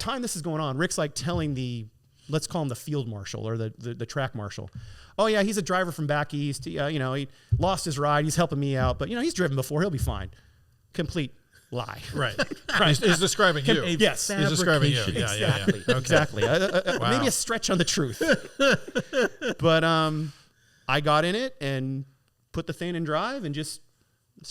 time this is going on, Rick's like telling let's call him the field marshal or the track marshal. Oh yeah, he's a driver from back east. He lost his ride. He's helping me out, but he's driven before. He'll be fine. Complete lie. Right. He's describing you. Yes. He's describing you. Yeah, exactly. Okay. Exactly. Wow. Maybe a stretch on the truth. But I got in it and put the thing in drive and it's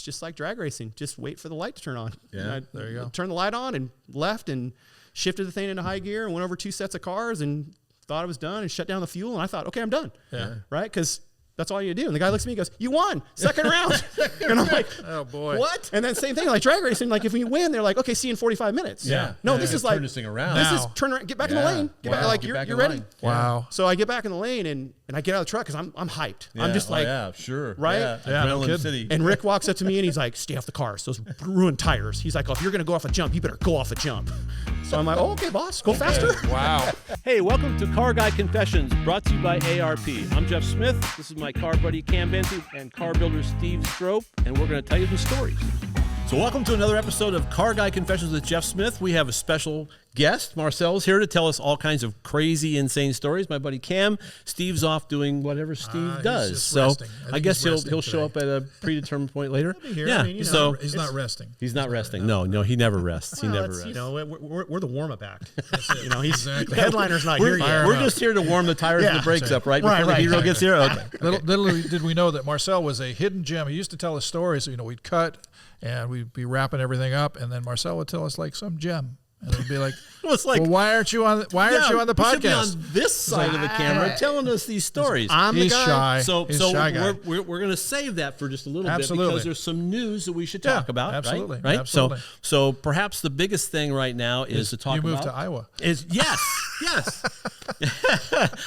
just like drag racing. Just wait for the light to turn on. Yeah, there you go. Turned the light on and left and shifted the thing into high gear and went over 2 sets of cars and thought I was done and shut down the fuel. And I thought, okay, I'm done. Yeah. Right? Because that's all you do. And the guy looks at me and goes, you won, second round. And I'm like, oh boy. What? And then same thing, like drag racing, like if we win, they're like, okay, see you in 45 minutes. Yeah. No, this is like, turn this thing around. This is turn around, get back in the lane. Get back, like you're ready. Line. Wow. So I get back in the lane and I get out of the truck because I'm hyped. Yeah. I'm just like, yeah, sure. right? Yeah. No Adrenaline kidding. City. And Rick walks up to me and he's like, stay off the cars. Those ruined tires. He's like, oh, if you're going to go off a jump, you better go off a jump. So I'm like, oh, okay, boss, go faster. Wow. Hey, welcome to Car Guy Confessions, brought to you by ARP. I'm Jeff Smith. This is my car buddy Cam Benty and car builder Steve Strope, and we're going to tell you some stories. So welcome to another episode of Car Guy Confessions with Jeff Smith. We have a special guest. Marcel's here to tell us all kinds of crazy, insane stories. My buddy Cam. Steve's off doing whatever Steve does. Just So resting. I guess he's he'll show up at a predetermined point later. Here. Yeah. I mean, he's not resting. He's not resting. No, he never rests. Well, he never rests. We're the warm-up act. Exactly. The headliner's not here yet. We're just here to warm the tires and the brakes up, right? Before the hero gets here. Okay. Little did we know that Marcel was a hidden gem. He used to tell us stories. We'd cut and we'd be wrapping everything up, and then Marcel would tell us like some gem. And it would be like, It's like, well, why aren't you on the you should be on podcast? this side of the camera telling us these stories. I'm the He's guy. shy. So He's a shy guy. we're going to save that for just a little Absolutely. bit because there's some news that we should talk about. absolutely. Right? Absolutely. So perhaps the biggest thing right now is to talk You about. moved to Iowa. Yes.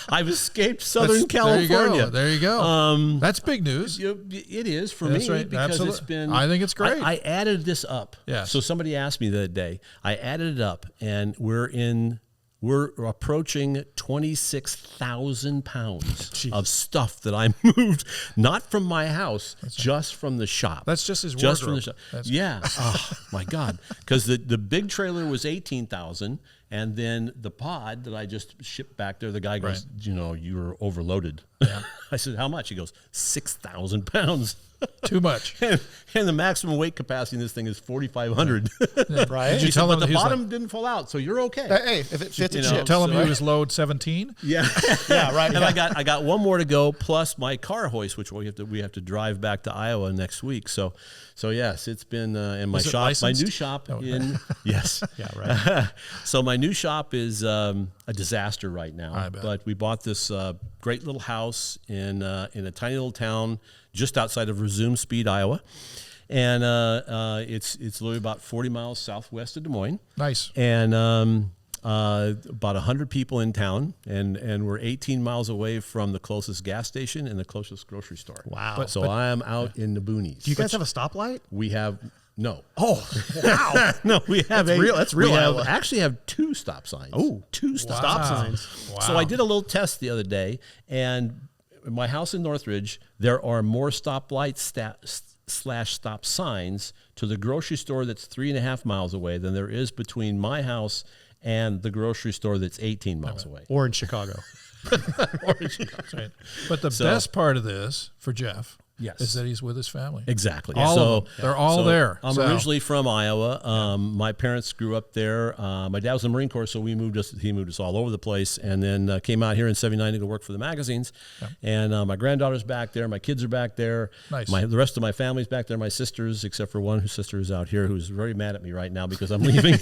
I've escaped Southern California. There you go. That's big news. It is for That's me right. because Absolutely. it's been. I think it's great. I added this up. Yes. So somebody asked me the other day. I added it up, and we're approaching 26,000 pounds of stuff that I moved, not from my house, just from the shop. That's just his Just wardrobe. from the shop. Yeah. Oh my God. Because the big trailer was 18,000, and then the pod that I just shipped back there, the guy goes, you were overloaded. Yeah. I said, how much? He goes, 6,000 pounds. Too much. And the maximum weight capacity in this thing is 4,500. Right? Did you tell him but the he was bottom didn't fall out, so you're okay. Hey, if it fits, it ships. Tell him So- he was load 17. Yeah, Yeah, right. And yeah. I got one more to go, plus my car hoist, which we have to drive back to Iowa next week. So yes, it's been in my Was it shop, licensed? my new shop yes, Yeah, right. So my new shop is a disaster right now. I bet. But we bought this great little house in a tiny little town just outside of Resume Speed, Iowa, and it's literally about 40 miles southwest of Des Moines. Nice. And about 100 people in town, and we're 18 miles away from the closest gas station and the closest grocery store. Wow. So I am out in the boonies. Do you guys have a stoplight? We have no. Oh, wow. No, we have That's real We Iowa. actually have 2 stop signs. Oh, two stop Stop signs. signs. Wow. So I did a little test the other day, and in my house in Northridge, there are more stoplights / stop signs to the grocery store that's 3.5 miles away than there is between my house and the grocery store that's 18 miles away. Or in Chicago. Right. But the best part of this for Jeff is that he's with his family. Exactly. All so of them. They're all there. I'm originally from Iowa. My parents grew up there. My dad was in the Marine Corps, so he moved us all over the place, and then came out here in '79 to go work for the magazines. Yeah. And my granddaughter's back there. My kids are back there. Nice. The rest of my family's back there. My sisters, except for one whose sister is out here, who's very mad at me right now because I'm leaving.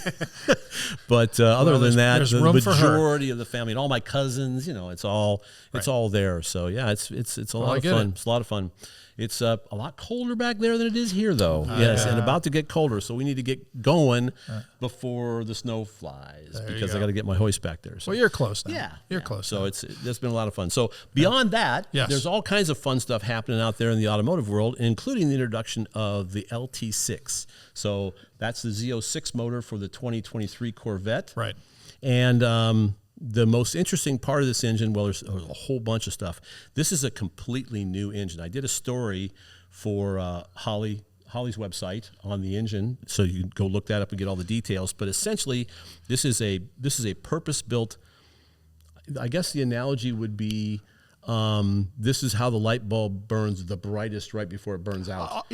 But other than that, there's the room for her. majority of the family and all my cousins, it's all there. So yeah, it's a lot of fun. It's a lot of fun. It's a lot colder back there than it is here, though. Yes, and about to get colder, so we need to get going before the snow flies because I got to get my hoist back there. So. Well, you're close now. Yeah, You're close. So now. it's been a lot of fun. So beyond that, there's all kinds of fun stuff happening out there in the automotive world, including the introduction of the LT6. So that's the Z06 motor for the 2023 Corvette. Right. And the most interesting part of this engine, well, there's a whole bunch of stuff. This is a completely new engine. I did a story for Holly Holley's website on the engine, so you can go look that up and get all the details. But essentially, this is a purpose-built. I guess the analogy would be, this is how the light bulb burns the brightest right before it burns out.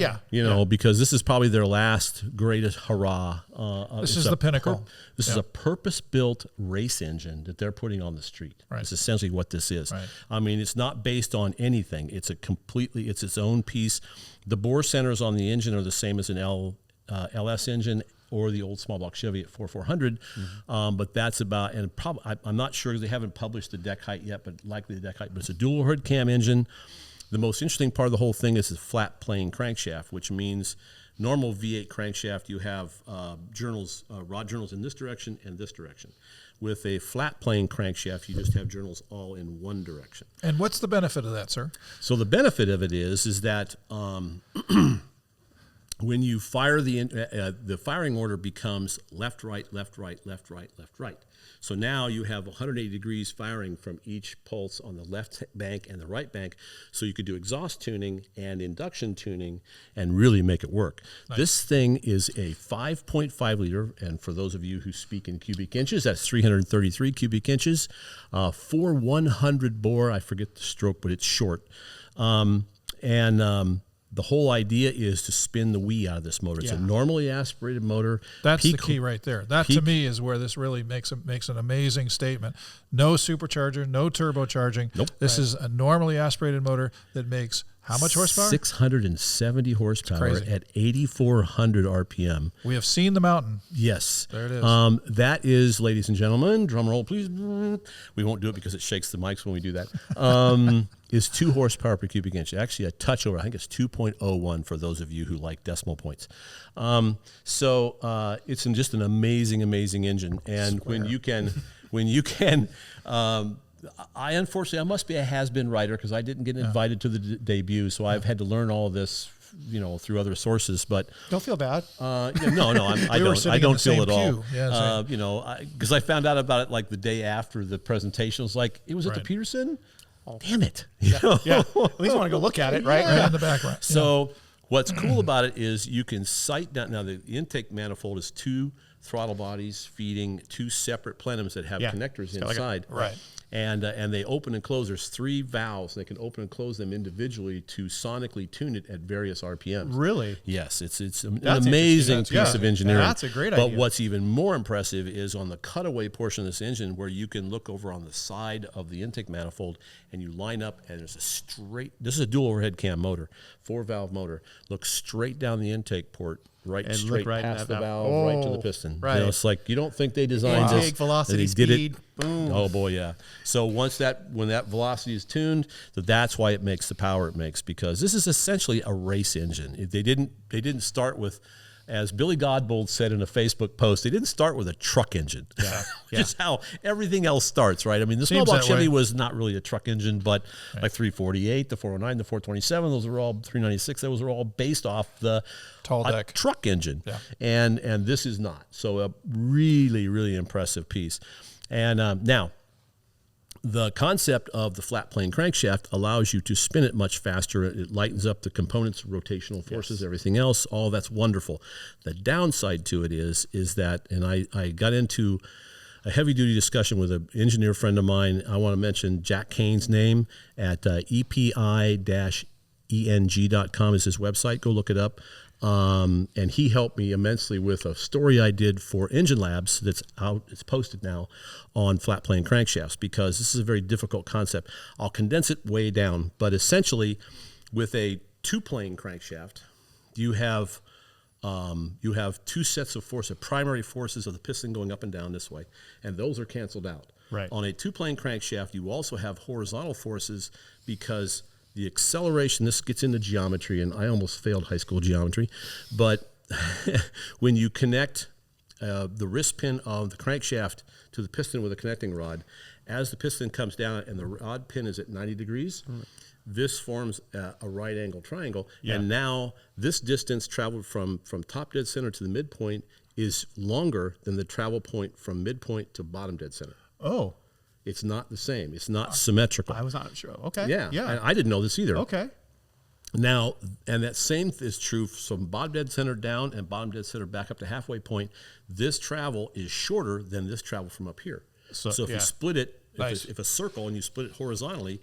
Because this is probably their last greatest hurrah. This is the pinnacle. This is a purpose-built race engine that they're putting on the street. Right. It's essentially what this is. Right. I mean, it's not based on anything. It's its own piece. The bore centers on the engine are the same as an LS engine or the old small block Chevy at 4400, but that's about, and probably I'm not sure because they haven't published the deck height yet, but likely the deck height. But it's a dual hood cam engine. The most interesting part of the whole thing is the flat plane crankshaft, which means normal V8 crankshaft you have rod journals in this direction and this direction. With a flat plane crankshaft, you just have journals all in one direction. And what's the benefit of that, sir? So the benefit of it is that when you fire the firing order becomes left, right, left, right, left, right, left, right. So now you have 180 degrees firing from each pulse on the left bank and the right bank. So you could do exhaust tuning and induction tuning and really make it work. Nice. This thing is a 5.5 liter, and for those of you who speak in cubic inches, that's 333 cubic inches, 400 bore. I forget the stroke, but it's short. The whole idea is to spin the wee out of this motor. It's a normally aspirated motor. That's the key right there. That to me is where this really makes an amazing statement. No supercharger, no turbocharging. Nope. This is a normally aspirated motor that makes how much horsepower? 670 horsepower at 8,400 RPM. We have seen the mountain. Yes. There it is. That is, ladies and gentlemen, drum roll, please. We won't do it because it shakes the mics when we do that. Is 2 horsepower per cubic inch. Actually, a touch over. I think it's 2.01 for those of you who like decimal points. So it's just an amazing, amazing engine. And when you can, I unfortunately, I must be a has-been writer because I didn't get invited to the debut, so I've had to learn all this, through other sources. But don't feel bad. I don't feel at all. Because I found out about it like the day after the presentation. It was like, it was at the Peterson. Damn it! Yeah. At least want to go look at it, right? Right in the background. So what's cool about it is you can sight down. Now the intake manifold is 2 throttle bodies feeding 2 separate plenums that have connectors inside. Right. And they open and close. There's 3 valves. They can open and close them individually to sonically tune it at various RPMs. Really? Yes. It's an amazing piece of engineering. That's a great idea. But what's even more impressive is on the cutaway portion of this engine where you can look over on the side of the intake manifold and you line up and there's this is a dual overhead cam motor, 4-valve motor. Look straight down the intake port. Straight past the valve, right to the piston. Right. It's like you don't think they designed this. Intake, velocity, they did speed. It. Boom. Oh boy, yeah. So when that velocity is tuned, that's why it makes the power it makes, because this is essentially a race engine. They didn't start with, as Billy Godbold said in a Facebook post, they didn't start with a truck engine. Just how everything else starts, right? I mean, the small block Chevy was not really a truck engine, but like 348, the 409, the 427, those are all 396. Those are all based off the tall deck truck engine. Yeah. And this is not. So a really, really impressive piece. And now, the concept of the flat plane crankshaft allows you to spin it much faster. It lightens up the components, rotational forces, everything else. All that's wonderful. The downside to it is that, and I got into a heavy-duty discussion with an engineer friend of mine. I want to mention Jack Kane's name at epi-eng.com is his website. Go look it up. And he helped me immensely with a story I did for Engine Labs that's out. It's posted now on flat plane crankshafts, because this is a very difficult concept. I'll condense it way down, but essentially with a 2-plane crankshaft, you have 2 sets of force, of primary forces of the piston going up and down this way, and those are canceled out. Right. On a 2-plane crankshaft, you also have horizontal forces, because the acceleration, this gets into geometry, and I almost failed high school geometry, but when you connect the wrist pin of the crankshaft to the piston with a connecting rod, as the piston comes down and the rod pin is at 90 degrees, this forms a right angle triangle, and now this distance traveled from top dead center to the midpoint is longer than the travel point from midpoint to bottom dead center. Oh. It's not the same. It's not symmetrical. I was not sure. Okay. Yeah. I didn't know this either. Okay. Now, and that same is true from bottom dead center down and bottom dead center back up to halfway point. This travel is shorter than this travel from up here. So if you split it, if a circle and you split it horizontally,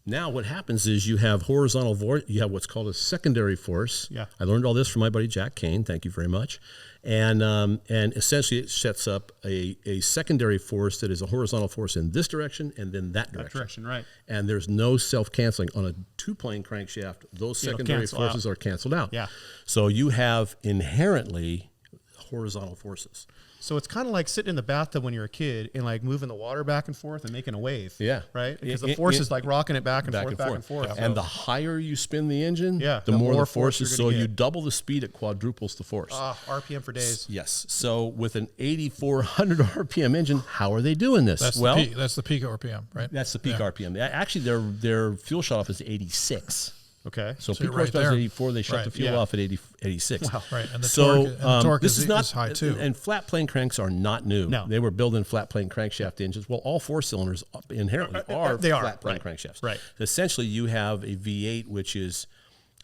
now what happens is you have you have what's called a secondary force. Yeah. I learned all this from my buddy Jack Kane. Thank you very much. And essentially it sets up a secondary force that is a horizontal force in this direction and then that direction. Right. And there's no self-canceling. On a two-plane crankshaft, those secondary forces are canceled out. Yeah. So you have inherently horizontal forces. So it's kind of like sitting in the bathtub when you're a kid and like moving the water back and forth and making a wave. Yeah. Right? Because the force is like rocking it back and forth. Yeah. And the higher you spin the engine, the the more the force force is. you're So gonna you get. double the speed, it quadruples the force. RPM for days. Yes. So with an 8,400 RPM engine, how are they doing this? That's the peak RPM, right? That's the peak RPM. Actually, their fuel shut off is 86. Okay. So So peak right horsepower is there. 84. They shut the fuel off at 86. Wow. Right, and the So torque this is not high too. And flat plane cranks are not new. No. They were building flat plane crankshaft engines. Well, all four cylinders inherently are flat plane crankshafts. Right. Essentially, you have a V8, which is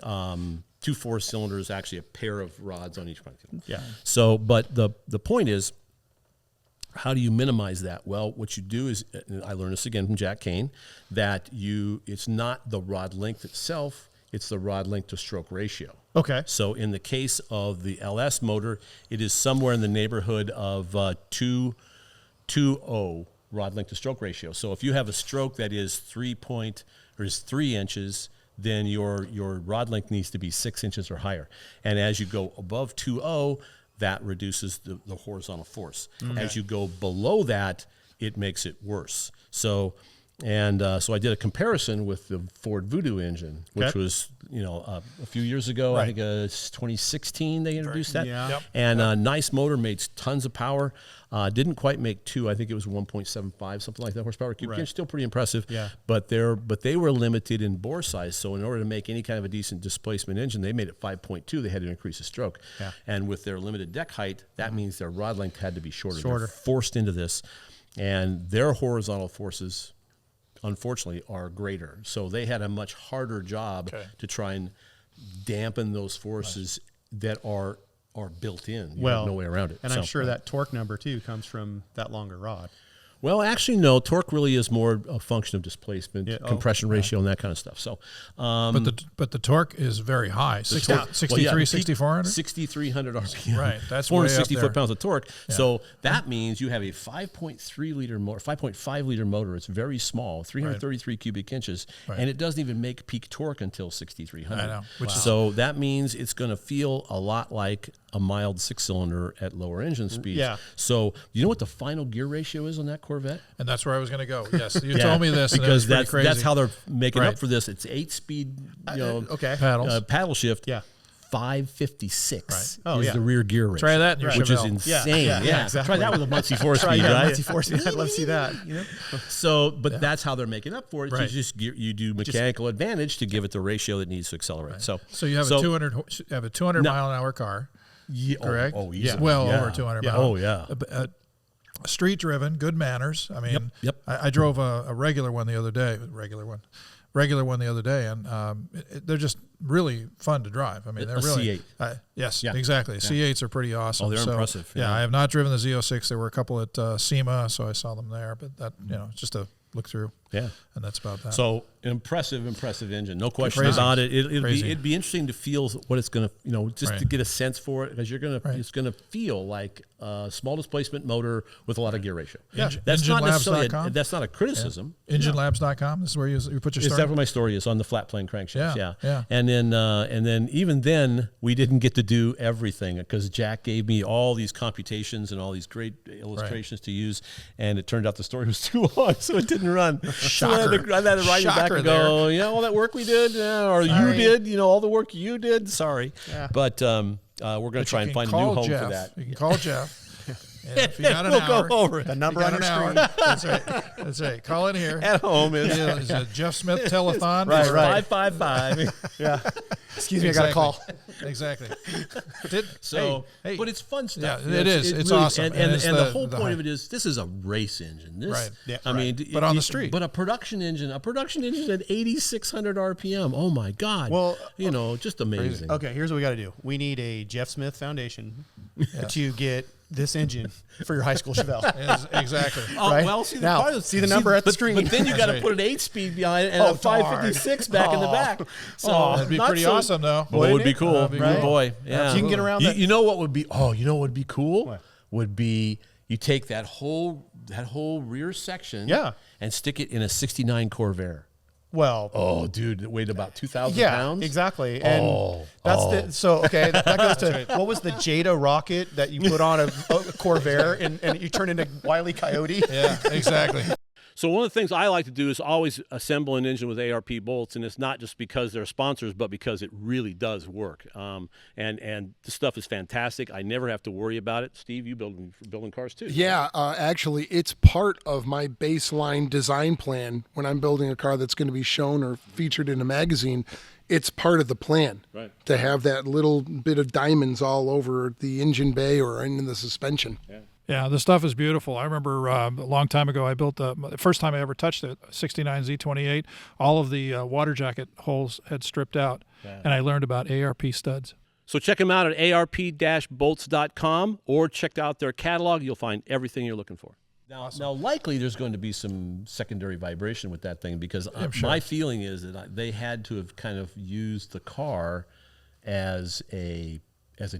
2 4-cylinders, actually a pair of rods on each crankshaft. Yeah. So, but the point is, how do you minimize that? Well, what you do is, and I learned this again from Jack Kane, that it's not the rod length itself, it's the rod length to stroke ratio. Okay. So in the case of the LS motor, it is somewhere in the neighborhood of 2.20 rod length to stroke ratio. So if you have a stroke that is 3 inches, then your rod length needs to be 6 inches or higher. And as you go above 2.0, that reduces the horizontal force. Okay. As you go below that, it makes it worse. So I did a comparison with the Ford Voodoo engine, which was a few years ago. Right. I think it's 2016 they introduced that. Yeah. Yep. And nice motor, made tons of power. Didn't quite make 2. I think it was 1.75, something like that horsepower cubic inch. Still pretty impressive. Yeah. But they were limited in bore size. So in order to make any kind of a decent displacement engine, they made it 5.2. They had to increase the stroke. Yeah. And with their limited deck height, that means their rod length had to be shorter. Shorter. They're forced into this, and their horizontal forces, unfortunately, are greater. So they had a much harder job to try and dampen those forces that are built in. You have no way around it. And I'm sure that torque number too comes from that longer rod. Well, actually, no. Torque really is more a function of displacement, compression ratio, and that kind of stuff. So, but the torque is very high. 63, 6,400? 6,300 RPM. Right. That's 460 way up there. foot-pounds of torque. Yeah. So that means you have a 5.3 liter motor, 5.5 liter motor. It's very small, 333 cubic inches, and it doesn't even make peak torque until 6,300. I know. So that means it's going to feel a lot like a mild 6-cylinder at lower engine speeds. Yeah. So you know what the final gear ratio is on that Corvette? And that's where I was going to go. Yes, you told me this, because and that's that's how they're making up for this. It's 8-speed, paddle shift. Yeah. 556 Oh, is the rear gear ratio. Try that in your which is Chevelle. insane. Yeah, exactly. Try that with a Muncie 4-speed, right? Muncie 4-speed. I'd love to see that. So, but that's how they're making up for it. Right. You do mechanical advantage to give it the ratio that needs to accelerate. Right. So you have a 200 mile an hour car. Yeah, correct? Easily. Well over 200 miles. Oh, yeah. Street driven, good manners. I mean, Yep. I drove a regular one the other day. And they're just really fun to drive. I mean, they're really C8. Yes, exactly. C8s are pretty awesome. Oh, they're impressive. Yeah, I have not driven the Z06. There were a couple at SEMA, so I saw them there. But that just a look through. Yeah, and that's about that. So impressive engine, no question about it. It'd be interesting to feel what it's going to, just to get a sense for it, because it's going to feel like a small displacement motor with a lot of gear ratio. Yeah, that's not necessarily that's not a criticism. Yeah. EngineLabs.com. This is where you put your story. Is that where my story is, on the flat plane crankshaft? Yeah. And then even then we didn't get to do everything, because Jack gave me all these computations and all these great illustrations to use, and it turned out the story was too long, so it didn't run. Shocker. So I had to write it back and go, all that work we did, or you did, all the work you did. Sorry. Yeah. But we're going to try and find a new home for that. You can call Jeff. And if you got an hour, go over it. The number on your screen. That's right. Call in here. At home is a Jeff Smith telethon. Right. 555. Yeah. Excuse me, I got a call. Exactly. Hey, but it's fun stuff. Yeah, it is. It's really, awesome. And it's the whole point of it is this is a race engine. This, Right. Yeah, I mean, but on the street. But a production engine at 8,600 RPM. Oh my God. Well, just amazing. Okay, here's what we got to do. We need a Jeff Smith Foundation to get this engine for your high school Chevelle. Exactly. Oh, right? well, see See the number at the screen. But then you got to put an 8-speed behind it and a 556 back in the back. So That'd be pretty awesome, though. Boy, it would be cool. That'd be cool. Boy, yeah. So you can get around that. You know what would be? Oh, you know what would be cool? What? Would be you take that whole rear section, and stick it in a '69 Corvair. Well, oh, dude, it weighed about 2,000 pounds. Exactly. And that goes to what was the Jada rocket that you put on a Corvair and you turn into Wile E. Coyote? Yeah, exactly. So one of the things I like to do is always assemble an engine with ARP bolts, and it's not just because they're sponsors, but because it really does work. And the stuff is fantastic. I never have to worry about it. Steve, you building cars too? Yeah, actually, it's part of my baseline design plan when I'm building a car that's going to be shown or featured in a magazine. It's part of the plan to have that little bit of diamonds all over the engine bay or in the suspension. Yeah. Yeah, the stuff is beautiful. I remember a long time ago, I built the first time I ever touched it, 69 Z28. All of the water jacket holes had stripped out, and I learned about ARP studs. So check them out at arp-bolts.com or check out their catalog. You'll find everything you're looking for. Now, likely there's going to be some secondary vibration with that thing because my feeling is that they had to have kind of used the car as a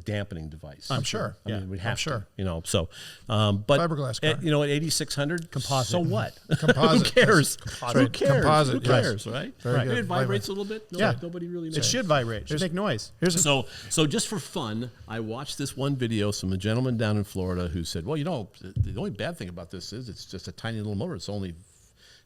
dampening device. I'm sure. I mean, we have sure. to, so, but fiberglass car. At 8,600 composite. So what? Composite. Who cares? Who cares? Composite. Who cares? Right? Very good. It vibrates a little bit. Nobody really knows. It should vibrate. It should make noise. So just for fun, I watched this one video from a gentleman down in Florida who said, well, the only bad thing about this is it's just a tiny little motor. It's only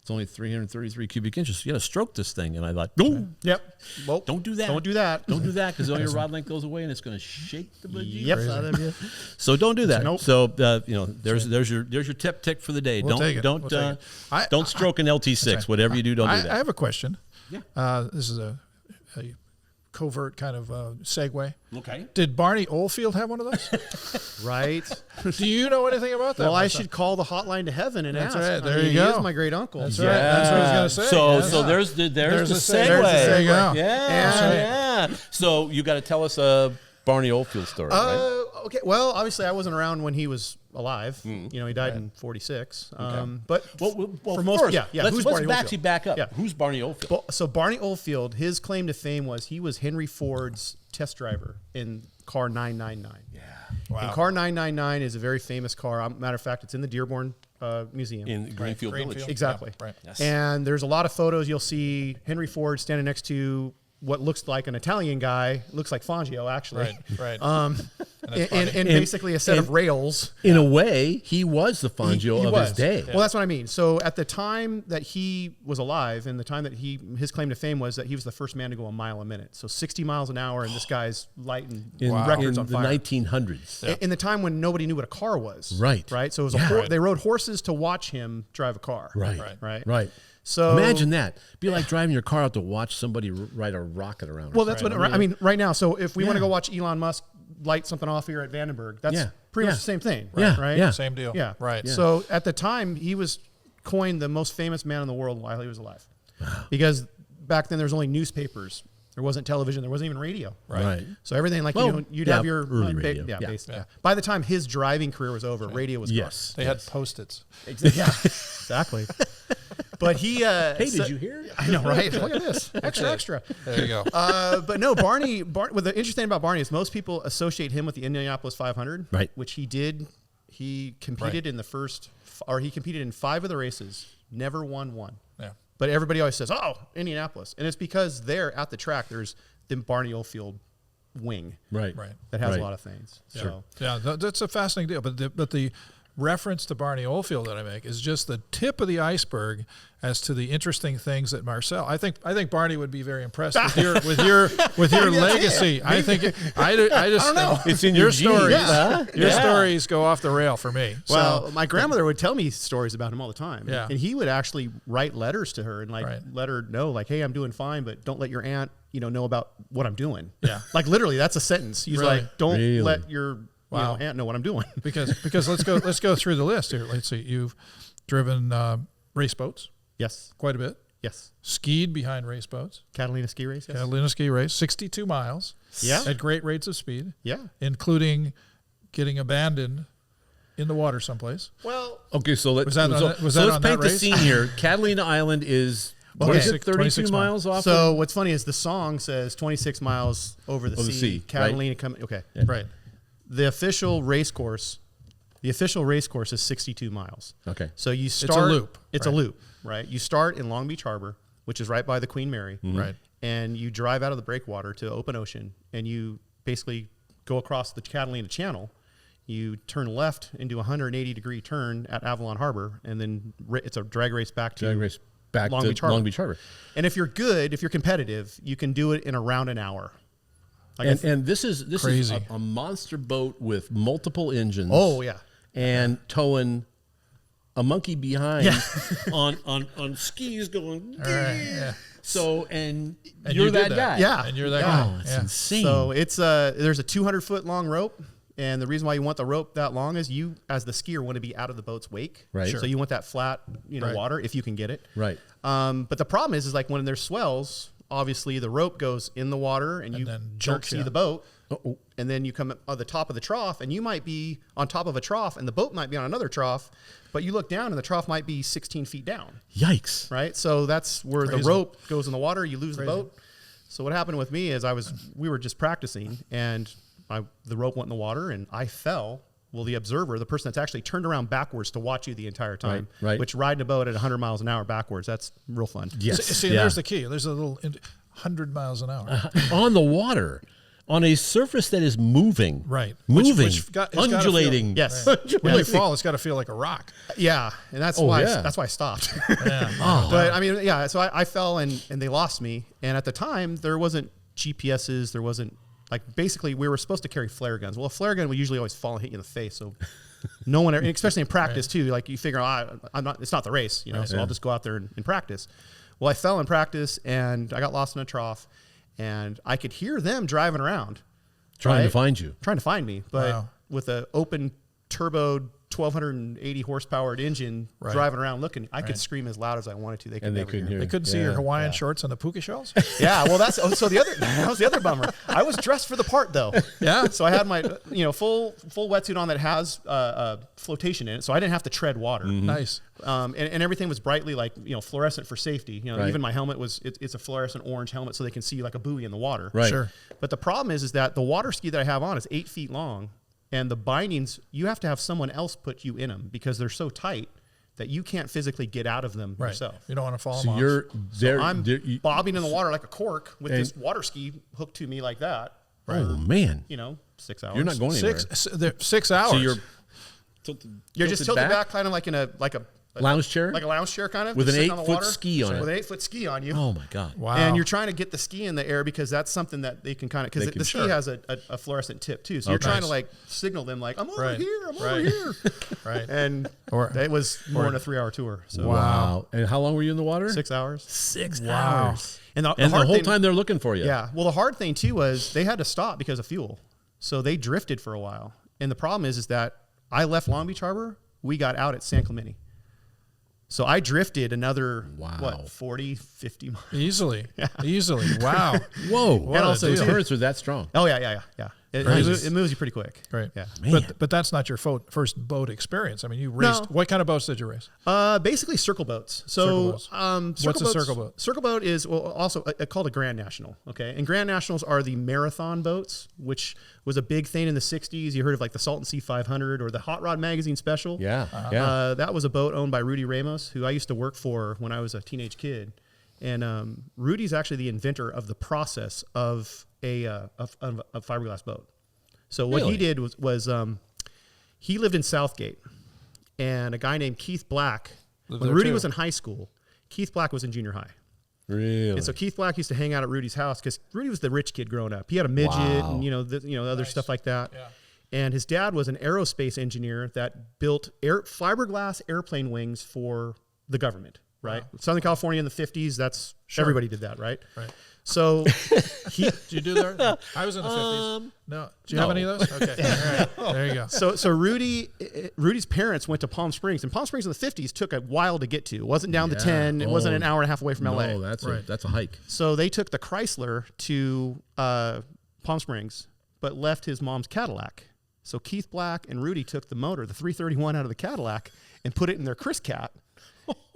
333 cubic inches. You got to stroke this thing. And I thought, Yep. Well, don't do that. Don't do that. Don't do that because all your rod length goes away and it's going to shake the bejesus out Crazy. of you. So don't do that. Nope. So there's your tip for the day. We'll take it. Don't stroke an LT6. Whatever you do, don't do that. I have a question. Yeah. This is a covert kind of segue. Okay. Did Barney Oldfield have one of those? Right. Do you know anything about that? Well, I should call the hotline to heaven and That's ask. right. There you He go. is my great uncle. That's right. That's what I was going to say. So there's the segue. There you go. Yeah. So you got to tell us a Barney Oldfield story, right? Okay. Well, obviously, I wasn't around when he was alive. He died in '46. But for most, first, who's Barney let's Oldfield? back up. Yeah. Who's Barney Oldfield? So Barney Oldfield, his claim to fame was he was Henry Ford's test driver in car 999. Yeah. Wow. And car 999 is a very famous car. Matter of fact, it's in the Dearborn Museum. In Greenfield Village. Exactly. Yeah, right. Yes. And there's a lot of photos. You'll see Henry Ford standing next to what looks like an Italian guy. Looks like Fangio, actually. Right. And basically a set of rails. In a way, he was the Fangio of his day. Well, that's what I mean. So at the time that he was alive and the time that his claim to fame was that he was the first man to go a mile a minute. So 60 miles an hour, and this guy's lighting records on in the fire. 1900s. In the time when nobody knew what a car was. Right. So it was they rode horses to watch him drive a car. Right. So imagine that. Be like driving your car out to watch somebody ride a rocket around. Well, that's what I mean. Right now, so if we want to go watch Elon Musk light something off here at Vandenberg, that's pretty much the same thing, right? Yeah. Same deal. Yeah. Right. Yeah. So at the time, he was coined the most famous man in the world while he was alive, because back then there was only newspapers. There wasn't television. There wasn't even radio. Right. So everything you'd have your early radio. basically. By the time his driving career was over, radio was gone. They had Post-its. Exactly. But he. Hey, did you hear? I know, right? Look at this, extra. There you go. But no, Barney. What the interesting thing about Barney is most people associate him with the Indianapolis 500, right? Which he did. He competed in the first, or he competed in 5 of the races. Never won one. Yeah. But everybody always says, "Oh, Indianapolis," and it's because there at the track, there's the Barney Oldfield wing, Right. that has a lot of things. Sure. So. Yeah, that's a fascinating deal. But the reference to Barney Oldfield that I make is just the tip of the iceberg as to the interesting things that Marcel. I think Barney would be very impressed with your legacy. I think I just know. It's in your your genes. stories. Yeah. Your stories go off the rail for me. Well, So, my grandmother would tell me stories about him all the time. Yeah. And he would actually write letters to her and let her know, like, hey, I'm doing fine, but don't let your aunt, know about what I'm doing. Yeah. Like literally that's a sentence. He's Really? like, don't Really? let your aunt know what I'm doing. because let's go through the list here. Let's see. You've driven race boats Yes. quite a bit. Yes. Skied behind race boats. Catalina ski race. Yes. Catalina ski race, 62 miles. Yeah. At great rates of speed. Yeah. Including getting abandoned in the water someplace. Well, Okay, so let's Was that on let's that paint the race? scene here. Catalina Island is what Okay. is it, 32 26 miles off. so what's funny is the song says 26 miles over the sea. Catalina coming. Okay. Yeah. Right. The official race course is 62 miles. Okay. So you start. loop, It's right. a loop, right? You start in Long Beach Harbor, which is right by the Queen Mary. Right. And you drive out of the breakwater to open ocean, and you basically go across the Catalina Channel. You turn left into a 180-degree turn at Avalon Harbor, and then it's a drag race back to Long Beach Harbor. Long Beach Harbor. And if you're good, if you're competitive, you can do it in around an hour. Like And this is Crazy. a monster boat with multiple engines. oh yeah, and towing a monkey behind on skis going. All right. Yeah. So and And you're you did that guy. Yeah. And you're that Oh, guy. it's Yeah. insane. So it's there's a 200-foot long rope, and the reason why you want the rope that long is you, as the skier, want to be out of the boat's wake. Right. So you want that flat, Right. water if you can get it. Right. But the problem is like when there's swells, obviously the rope goes in the water, and you then don't jerks see you. the boat. And then you come up on the top of the trough, and you might be on top of a trough, and the boat might be on another trough, but you look down, and the trough might be 16 feet down. Yikes. Right? So that's where Crazy. the rope goes in the water. You lose Crazy. the boat. So what happened with me is we were just practicing, and the rope went in the water, and I fell. Well, the observer, the person that's actually turned around backwards to watch you the entire time, Right. which riding a boat at 100 miles an hour backwards, that's real fun. Yes. See, Yeah. there's the key. There's a little 100 miles an hour. On the water, on a surface that is moving. Right. Moving. It's gotta feel- undulating. Yes. When you fall, it's got to feel like a rock. Yeah, and that's Oh, why yeah. that's why I stopped. Yeah. But I mean, yeah. So I fell and they lost me. And at the time, there wasn't GPSs. There wasn't basically we were supposed to carry flare guns. Well, a flare gun would usually always fall and hit you in the face. So no one, especially in practice too. Like you figure, I'm not. It's not the race, So I'll just go out there and practice. Well, I fell in practice and I got lost in a trough, and I could hear them driving around, Trying to right? find you. Trying to find me, but Wow. with an open turbo 1280 horsepower engine Right. driving around looking, I could scream as loud as I wanted to. They And they never couldn't hear They you. couldn't see your Hawaiian shorts and the puka shells? Yeah, well, that was the other bummer. I was dressed for the part though. Yeah. So I had my full wetsuit on that has flotation in it, so I didn't have to tread water. Nice. And everything was brightly fluorescent for safety. Right. Even my helmet it's a fluorescent orange helmet, so they can see like a buoy in the water. Right. Sure. But the problem is that the water ski that I have on is 8 feet long, and the bindings, you have to have someone else put you in them because they're so tight that you can't physically get out of them Right. yourself. You don't want to fall So off. you're there. I'm you- bobbing in the water like a cork with And- this water ski hooked to me like that. Oh man. 6 hours. You're not going anywhere. 6 hours. So you're You're just tilted back, kind of like in a lounge chair? like a lounge chair, kind of With just an sitting on the 8-foot water. ski on it. With an 8-foot ski on you. Oh my God. Wow. And you're trying to get the ski in the air because that's something that they can kind of, because They can- the ski sure. has a fluorescent tip too. So you're Okay. trying to signal them I'm over Right. here, I'm over Right. here. Right. And Or- it was more than a 3-hour tour. So Wow. And how long were you in the water? 6 hours. 6 Wow. hours. And the And the hard whole thing, time they're looking for you. yeah. Well, the hard thing too was they had to stop because of fuel. So they drifted for a while. And the problem is that I left Long Beach Harbor. We got out at San Clemente. So I drifted another, Wow. 40, 50 miles. Easily. Easily. Wow. Whoa. What And a also, deal. the currents are that strong. Oh, yeah. It moves you pretty quick. Right. Yeah. Man. But that's not your first boat experience. I mean, you raced. No. What kind of boats did you race? Basically circle boats. So, Circle boats. What's a boats- circle boat? Circle boat is also called a Grand National. Okay, and Grand Nationals are the marathon boats, which was a big thing in the '60s. You heard of the Salton Sea 500 or the Hot Rod Magazine Special. Yeah. Yeah. That was a boat owned by Rudy Ramos, who I used to work for when I was a teenage kid. And Rudy's actually the inventor of the process of a fiberglass boat. So what Really? he did was he lived in Southgate. and a guy named Keith Black. Lived When there Rudy too. was in high school, Keith Black was in junior high. Really? And so Keith Black used to hang out at Rudy's house because Rudy was the rich kid growing up. He had a midget and other stuff like that. Yeah. And his dad was an aerospace engineer that built fiberglass airplane wings for the government. Right, wow. Southern California in the 50s. That's everybody did that, right? Right. So, did you do that? I was in the 50s. No. Do you have any of those? Okay. All right. There you go. So Rudy's parents went to Palm Springs, and Palm Springs in the 50s took a while to get to. It wasn't down the 10. It wasn't an hour and a half away from LA. No, that's a hike. So they took the Chrysler to Palm Springs, but left his mom's Cadillac. So Keith Black and Rudy took the motor, the 331, out of the Cadillac and put it in their Chris Cat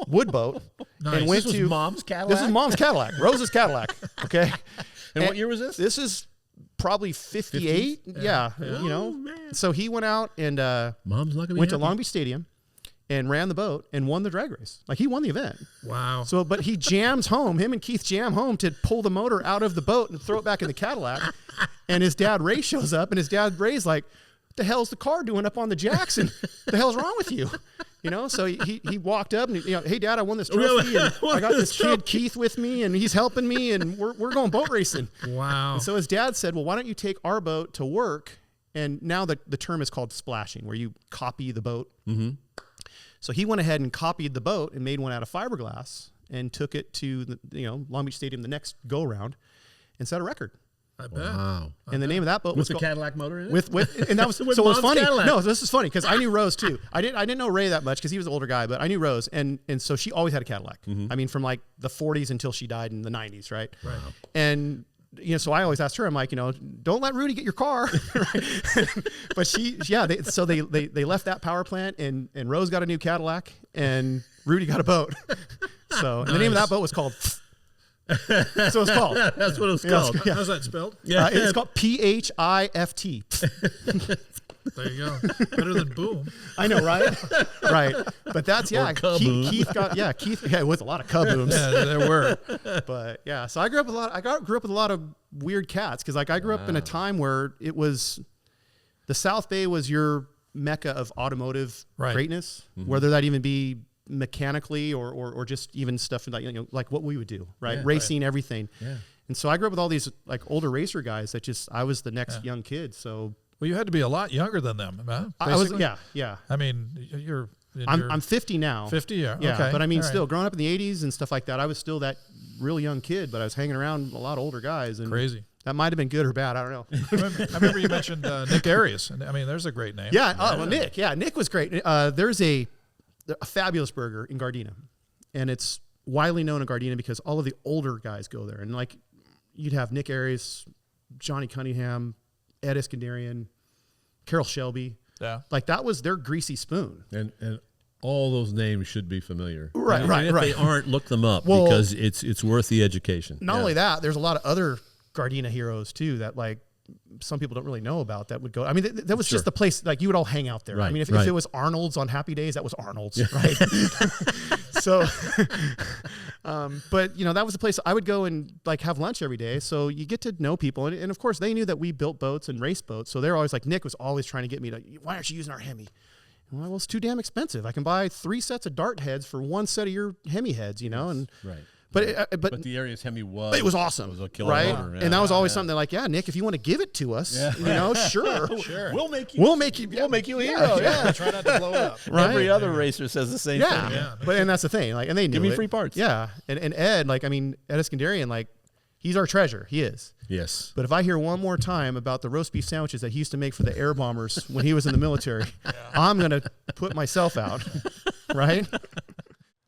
wood boat. Nice. And went this was to Mom's Cadillac? This is Mom's Cadillac, Rose's Cadillac. Okay. And what year was this? This is probably 58. Yeah. Man. So he went out and Mom's not gonna went be to Long Beach Stadium and ran the boat and won the drag race. Like, he won the event. Wow. So, but he jams home. Him and Keith jam home to pull the motor out of the boat and throw it back in the Cadillac. And his dad Ray shows up, and his dad Ray's like, "What the hell's the car doing up on the jacks? And what the hell's wrong with you?" So he walked up and, "Hey, Dad, I won this trophy, and I got this kid Keith with me, and he's helping me, and we're going boat racing." Wow. And so his dad said, "Well, why don't you take our boat to work?" And now the term is called splashing, where you copy the boat. Mm-hmm. So he went ahead and copied the boat and made one out of fiberglass and took it to the Long Beach Stadium the next go round and set a record. I bet. Wow. And the name of that boat was the Cadillac motor in it? with and that was so it was Mom's funny. Cadillac. No, this is funny because I knew Rose too. I didn't know Ray that much because he was an older guy, but I knew Rose, and so she always had a Cadillac. Mm-hmm. I mean, from like the 40s until she died in the 90s, right? Right. And so I always asked her, I'm like, don't let Rudy get your car. But they left that power plant, and Rose got a new Cadillac, and Rudy got a boat. So and the name of that boat was called. So it's called. That's what it's called. Yeah. How's that spelled? Yeah. It's called PHIFT. There you go. Better than boom. I know, right? Right. But that's, Keith got, it was a lot of kabooms. Yeah, there were. But yeah, so I grew up with a lot of weird cats because, like, I grew up in a time where it was, the South Bay was your mecca of automotive greatness, whether that even be mechanically or just even stuff like what we would do, right? Racing, everything. Yeah. And so I grew up with all these like older racer guys that I was the next young kid. So well, you had to be a lot younger than them, man. I was, yeah. I mean, I'm 50 now. 50, yeah. Yeah, okay. but I mean, still growing up in the 80s and stuff like that, I was still that real young kid, but I was hanging around a lot older guys. And crazy. That might have been good or bad. I don't know. I remember you mentioned Nick Arias. I mean, there's a great name. Yeah. Oh, well, Nick. Yeah, Nick was great. There's a fabulous burger in Gardena, and it's widely known in Gardena because all of the older guys go there. And like, you'd have Nick Arias, Johnny Cunningham, Ed Iskandarian, Carroll Shelby. Yeah. Like, that was their greasy spoon. And all those names should be familiar. Right, and if they aren't, look them up because it's worth the education. Not only that, there's a lot of other Gardena heroes too that, like, some people don't really know about that would go. I mean, that was just the place, like, you would all hang out there. Right, I mean, if it was Arnold's on happy days, that was Arnold's, right? So, but that was the place I would go and like have lunch every day. So you get to know people. And of course they knew that we built boats and race boats. So they're always like, Nick was always trying to get me to, why aren't you using our Hemi? Well, it's too damn expensive. I can buy 3 sets of dart heads for 1 set of your Hemi heads, and right. But the Arias Hemi was. It was awesome. It was a killer right? motor, And that was always something like, Nick, if you want to give it to us, sure. We'll make you a hero. Yeah. Try not to blow it up. Right? Every other racer says the same thing. Yeah. And that's the thing. Like, and they knew Give me it. free parts. Yeah. And Ed, like, I mean, Ed Iskandarian, like, he's our treasure. He is. Yes. But if I hear one more time about the roast beef sandwiches that he used to make for the air bombers when he was in the military, I'm going to put myself out. Right?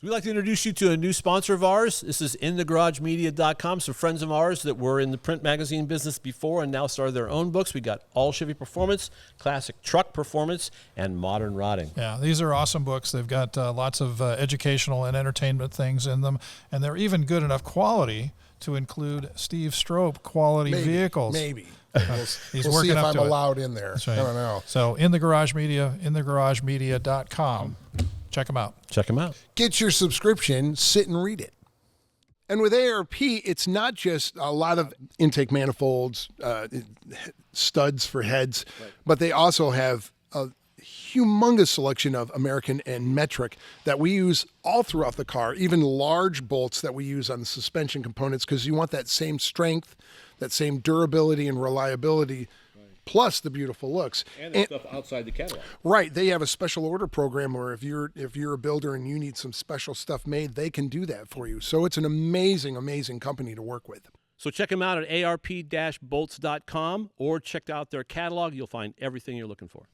We'd like to introduce you to a new sponsor of ours. This is InTheGarageMedia.com. Some friends of ours that were in the print magazine business before and now started their own books. We got All Chevy Performance, Classic Truck Performance, and Modern Rotting. Yeah, these are awesome books. They've got lots of educational and entertainment things in them, and they're even good enough quality to include Steve Strope quality vehicles. Maybe. He's we'll working see if up I'm to allowed in there. That's right. I don't know. So In the Garage Media, InTheGarageMedia.com. Check them out. Check them out. Get your subscription, sit and read it. And with ARP, it's not just a lot of intake manifolds, studs for heads, but they also have humongous selection of American and metric that we use all throughout the car, even large bolts that we use on the suspension components, because you want that same strength, that same durability and reliability, plus the beautiful looks. And stuff outside the catalog. Right. They have a special order program where if you're a builder and you need some special stuff made, they can do that for you. So it's an amazing, amazing company to work with. So check them out at arp-bolts.com or check out their catalog. You'll find everything you're looking for.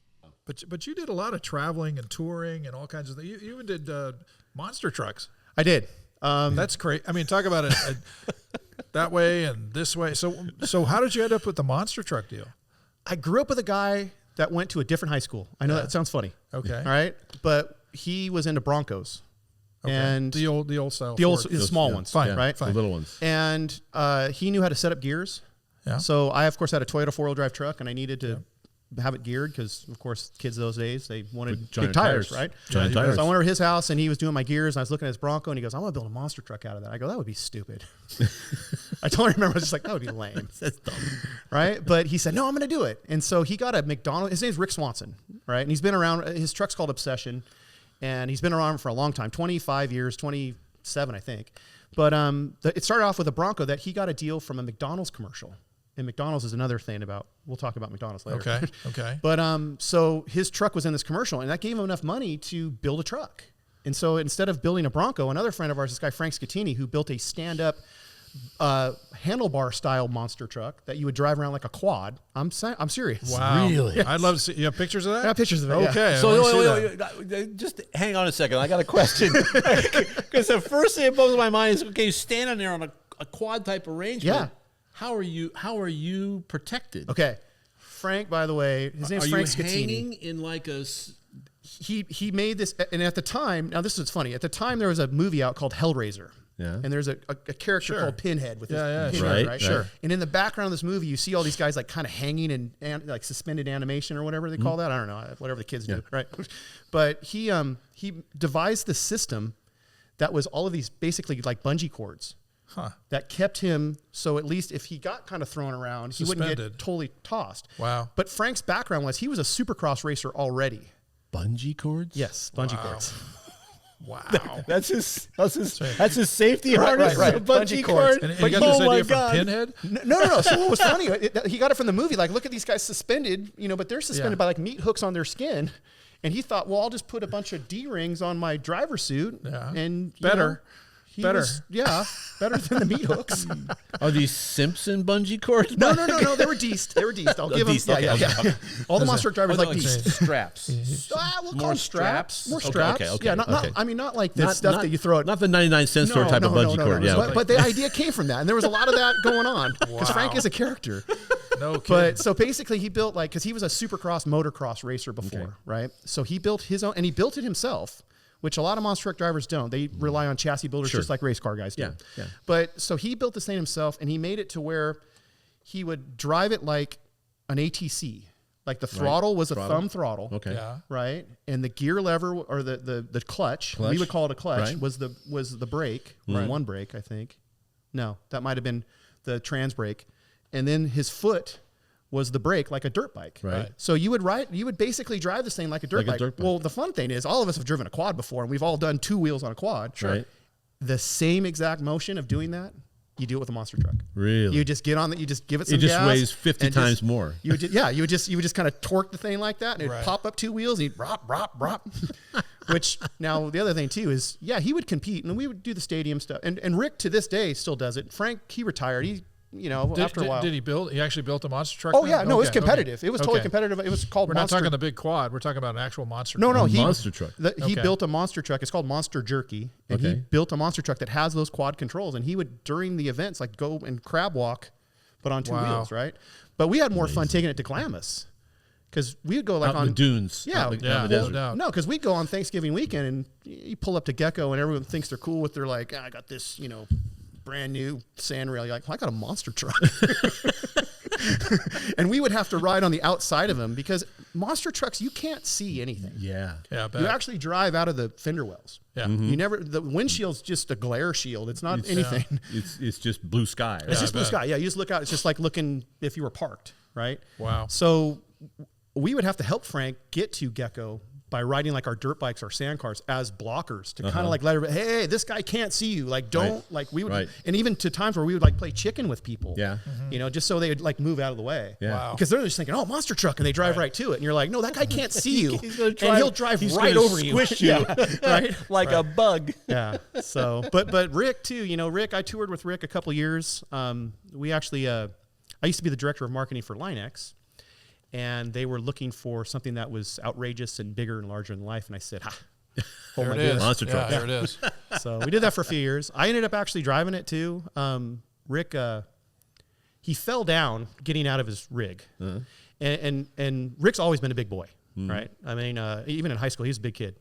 But you did a lot of traveling and touring and all kinds of things. You even did monster trucks. I did. That's great. I mean, talk about it that way and this way. So how did you end up with the monster truck deal? I grew up with a guy that went to a different high school. I know that sounds funny. Okay. All right. But he was into Broncos. Okay. And the old style. the small ones. Fine. Right. The little ones. And he knew how to set up gears. Yeah. So I, of course, had a Toyota 4-wheel drive truck, and I needed to have it geared because, of course, kids those days, they wanted big tires, right? Giant tires. So I went over to his house, and he was doing my gears, and I was looking at his Bronco, and he goes, I want to build a monster truck out of that. I go, that would be stupid. I totally remember, I was just like, that would be lame. That's dumb. Right? But he said, no, I'm going to do it. And so he got a McDonald's. His name's Rick Swanson, right? And he's been around. His truck's called Obsession, and he's been around for a long time, 25 years, 27, I think. But it started off with a Bronco that he got a deal from a McDonald's commercial. And McDonald's is another thing we'll talk about McDonald's later. Okay. But so his truck was in this commercial, and that gave him enough money to build a truck. And so instead of building a Bronco, another friend of ours, this guy Frank Scatini, who built a stand-up handlebar-style monster truck that you would drive around like a quad. I'm serious. Wow. Really? I'd love to see. You have pictures of that? I have pictures of it. Okay. Yeah. So wait, just hang on a second. I got a question. Because the first thing that blows my mind is, okay, you stand on there on a quad type arrangement. Yeah. How are you protected? Okay. Frank, by the way, his name's Frank Scatini. Hanging in like a... He made this, and at the time, now this is funny. At the time, there was a movie out called Hellraiser. Yeah. And there's a character called Pinhead with his Pinhead, Right, right? sure. And in the background of this movie, you see all these guys like kind of hanging and like suspended animation or whatever they call that. I don't know, whatever the kids do, right? But he devised the system that was all of these basically like bungee cords. That kept him, so at least if he got kind of thrown around, he wouldn't get totally tossed. Wow. But Frank's background was he was a supercross racer already. Bungee cords? Yes, bungee cords. Wow. That's his safety harness. Right. Bungee cord. And you got this idea from Pinhead? No. So what was funny, he got it from the movie. Like, look at these guys suspended, but they're suspended by like meat hooks on their skin. And he thought, well, I'll just put a bunch of D-rings on my driver suit. Yeah. And better better than the meat hooks. Are these Simpson bungee cords? No. They were deist. I'll give them. Yeah. All the monster truck drivers like deist. Straps. We'll call them straps. More Okay, straps. okay, Yeah, okay. not like the stuff that you throw at. Not the 99-cent store type of bungee cord. Yeah. But the idea came from that, and there was a lot of that going on because Frank is a character. No kidding. But so basically, he built because he was a supercross, motocross racer before, right? So he built his own, and he built it himself, which a lot of monster truck drivers don't. They rely on chassis builders just like race car guys do. Yeah. But so he built this thing himself, and he made it to where he would drive it like an ATC. Like the throttle was a thumb throttle. Okay. Yeah. Right. And the gear lever or the clutch, we would call it a clutch, was the brake, one brake, I think. No, that might have been the trans brake. And then his foot was the brake, like a dirt bike. Right. So you would basically drive this thing like a dirt bike. Well, the fun thing is all of us have driven a quad before, and we've all done two wheels on a quad. Sure. Right. The same exact motion of doing that, you do it with a monster truck. Really? You just get on you just give it some gas. It just weighs 50 times more. You would just kind of torque the thing like that, and it'd pop up two wheels, and he'd rop. Which now the other thing too is, he would compete, and we would do the stadium stuff. And Rick to this day still does it. Frank, he retired. After a while. Did he build? He actually built a monster truck? Oh, yeah. No, it was competitive. Okay. It was totally competitive. It was called We're Monster. not talking the big quad. We're talking about an actual monster truck. No, monster truck. He built a monster truck. It's called Monster Jerky. And he built a monster truck that has those quad controls. And he would, during the events, like go and crab walk, but on two wheels, right? But we had more fun taking it to Glamis. Because we would go like on the dunes. Yeah. The desert. No, because we'd go on Thanksgiving weekend, and you pull up to Gecko, and everyone thinks they're cool with their like, I got this, brand new sand rail. You're like, I got a monster truck. And we would have to ride on the outside of them because monster trucks, you can't see anything. Yeah. Yeah. You actually drive out of the fender wells. Yeah. You never, the windshield's just a glare shield. It's not anything. It's just blue sky. It's just blue sky. Yeah. You just look out. It's just like looking if you were parked. Right. Wow. So we would have to help Frank get to Gecko by riding like our dirt bikes, our sand cars as blockers to kind of like let everybody, hey, this guy can't see you. Like, don't like we would, and even to times where we would like play chicken with people. Yeah. You know, just so they would like move out of the way. Yeah. Wow. Because they're just thinking, oh, monster truck, and they drive right to it. And you're like, no, that guy can't see you. and he'll drive right over you. Squish you. Right? Like a bug. Yeah. So, but Rick too, you know, Rick, I toured with Rick a couple years. We actually, I used to be the director of marketing for Line-X. And they were looking for something that was outrageous and bigger and larger than life. And I said, There it is. Monster truck. There it is. So we did that for a few years. I ended up actually driving it too. Rick, he fell down getting out of his rig. And Rick's always been a big boy, right? I mean, even in high school, he was a big kid.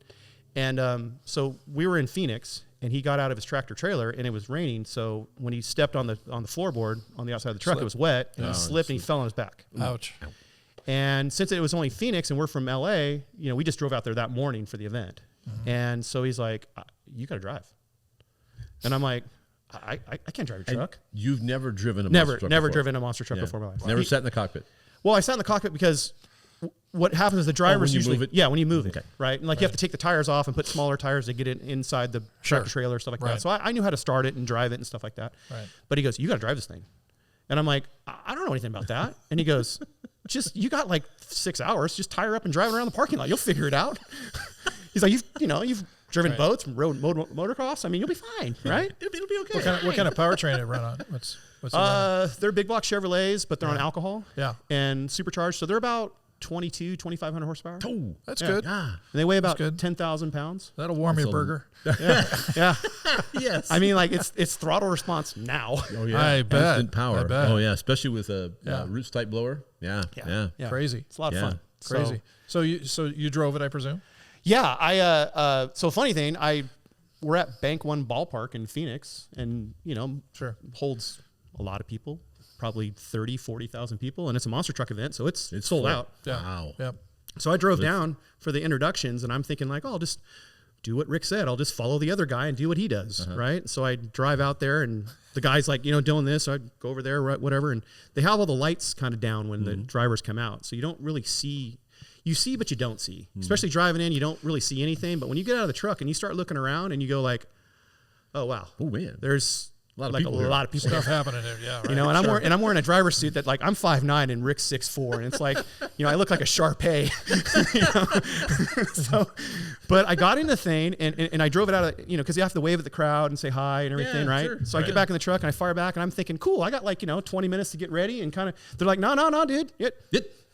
And so we were in Phoenix, and he got out of his tractor trailer, and it was raining. So when he stepped on the floorboard on the outside of the truck, it was wet, and he slipped, and he fell on his back. Ouch. And since it was only Phoenix and we're from LA, you know, we just drove out there that morning for the event. And so he's like, you got to drive. And I'm like, I can't drive a truck. And you've never driven a monster truck Never before. driven a monster truck before in my life. Never sat in the cockpit. Well, I sat in the cockpit because what happens is the drivers you usually, move it? yeah, when you move it, right? And like you have to take the tires off and put smaller tires to get it inside the tractor trailer, stuff like that. So I knew how to start it and drive it and stuff like that. Right. But he goes, you got to drive this thing. And I'm like, I don't know anything about that. And he goes, you got like 6 hours, just tire up and drive around the parking lot. You'll figure it out. He's like, you've driven boats, rode motocross. I mean, you'll be fine, right? It'll be okay. What kind of powertrain it run on? What's it run? They're big block Chevrolets, but they're on alcohol. Yeah. And supercharged. So they're about 2,500 horsepower. Oh, That's good. yeah. And they weigh about good. 10,000 pounds. That'll warm your burger. Yeah. Yes. I mean, like it's throttle response now. Oh yeah. I bet. Instant power. I bet. Oh yeah, especially with a Yeah. roots type blower. Yeah. Yeah. Crazy. It's a lot of Yeah. fun. Crazy. So you drove it, I presume? Yeah. So funny thing, we're at Bank One Ballpark in Phoenix, and you know, holds a lot of people, probably 30, 40,000 people, and it's a monster truck event, so it's sold out. Yeah. Wow. Yep. So I drove down for the introductions, and I'm thinking like, oh, I'll just do what Rick said. I'll just follow the other guy and do what he does, right? So I drive out there, and the guy's like, you know, doing this. So I go over there, whatever, and they have all the lights kind of down when the drivers come out, so you don't really see. You see, but you don't see. Especially driving in, you don't really see anything. But when you get out of the truck and you start looking around, and you go like, oh wow, Oh man. there's A lot of like people a here. lot of people Stuff here. happening there. Yeah. Right. You know, and I'm wearing a driver's suit that like I'm 5'9" and Rick's 6'4", and it's like, you know, I look like a Shar-Pei. You know? So, but I got in the thing and I drove it out of, you know, because you have to wave at the crowd and say hi and everything, Yeah, right? sure. So I get back in the truck and I fire back, and I'm thinking, cool, I got like, you know, 20 minutes to get ready, and kind of they're like, no, dude,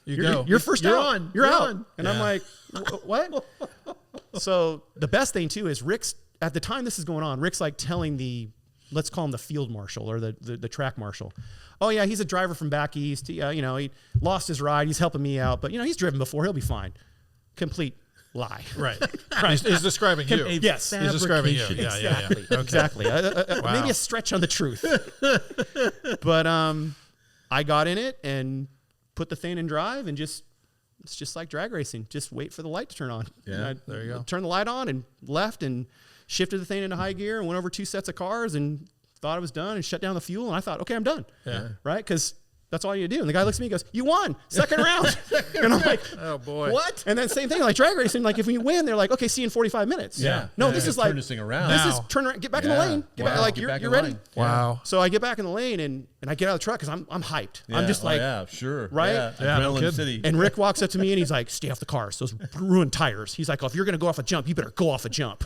you're first You're out. on. You're out. on. And I'm like, what? So the best thing too is Rick's, at the time this is going on, Rick's like telling let's call him the field marshal or the track marshal. Oh yeah, he's a driver from back east. You know, he lost his ride. He's helping me out, but you know, he's driven before. He'll be fine. Complete lie. Right. He's describing you. Yes. He's describing you. Yeah. Exactly. Okay. Exactly. Maybe a stretch on the truth. But I got in it and put the thing in drive, and it's just like drag racing. Just wait for the light to turn on. Yeah, there you go. Turn the light on and left and shifted the thing into high gear and went over 2 sets of cars and thought I was done and shut down the fuel. And I thought, okay, I'm done. Yeah. Right? Because that's all you do. And the guy looks at me and goes, you won, second round. And I'm like, Oh boy. what? And then same thing, like drag racing, like if we win, they're like, okay, see you in 45 minutes. Yeah. No, Yeah. this is Turn like, this thing around. this is Now. turn around, get back in the Yeah. lane. Get back, Wow. like Get you're back in ready. line. Wow. So I get back in the lane and I get out of the truck because I'm hyped. I'm just like, yeah, sure. right? Yeah. Yeah, no Adrenaline kidding. City. and Rick walks up to me and he's like, stay off the cars. Those ruined tires. He's like, oh, if you're going to go off a jump, you better go off a jump.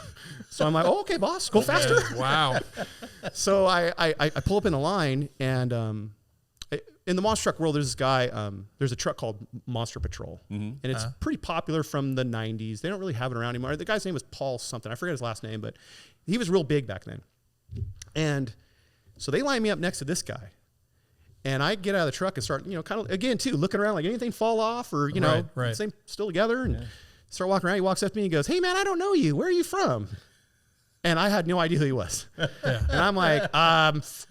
So I'm like, oh, okay, boss, go faster. Wow. So I pull up in the line, and in the monster truck world, there's this guy, there's a truck called Monster Patrol, and it's pretty popular from the 90s. They don't really have it around anymore. The guy's name was Paul something. I forget his last name, but he was real big back then. And so they line me up next to this guy. And I get out of the truck and start, you know, kind of, again, too, looking around like anything fall off or, you know, Right. same, still together. And start walking around. He walks up to me and goes, hey, man, I don't know you. Where are you from? And I had no idea who he was. And I'm like,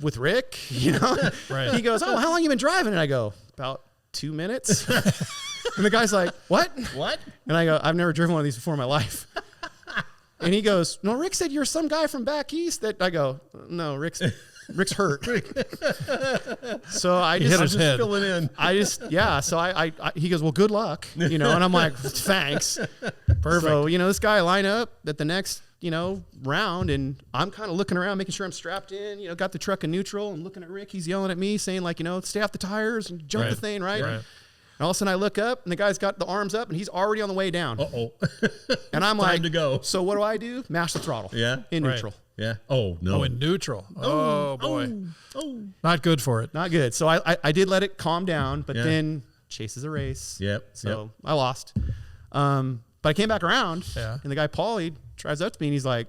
with Rick, you know? Right. He goes, oh, how long you been driving? And I go, about 2 minutes. And the guy's like, what? What? And I go, I've never driven one of these before in my life. And he goes, no, Rick said you're some guy from back east. That I go, no, Rick's Rick's hurt. So I He just, hit his head. Filling in. So I he goes, well, good luck, you know, and I'm like, thanks. Perfect. So, you know, this guy line up at the next, you know, round, and I'm kind of looking around, making sure I'm strapped in, you know, got the truck in neutral, and looking at Rick. He's yelling at me, saying like, you know, stay off the tires and jump the thing, right? And all of a sudden I look up, and the guy's got the arms up, and he's already on the way down. Uh-oh. And I'm like, to go. So what do? Mash the throttle. Yeah. In Right. neutral. Yeah. Oh, no. Oh, in neutral. Oh, boy. Oh. Not good for it. Not good. So I did let it calm down, but Yeah. then chases a race. Yep. So I lost. But I came back around, Yeah. and the guy, Paul, he drives up to me, and he's like,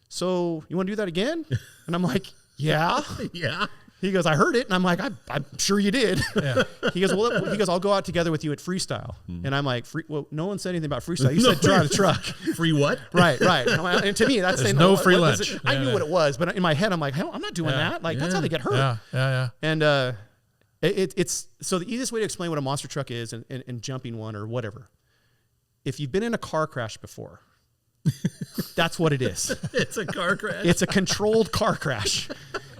so you want to do that again? And I'm like, yeah. Yeah. He goes, I heard it. And I'm like, I'm sure you did. Yeah. He goes, I'll go out together with you at freestyle. And I'm like, well, no one said anything about freestyle. You said drive the truck. Free what? Right. I'm like, and to me, that's saying, no what free is lunch. it? I knew what it was, but in my head, I'm like, hell, I'm not doing that. Like, that's how they get hurt. Yeah. And it's so the easiest way to explain what a monster truck is and jumping one or whatever. If you've been in a car crash before, that's what it is. It's a car crash. It's a controlled car crash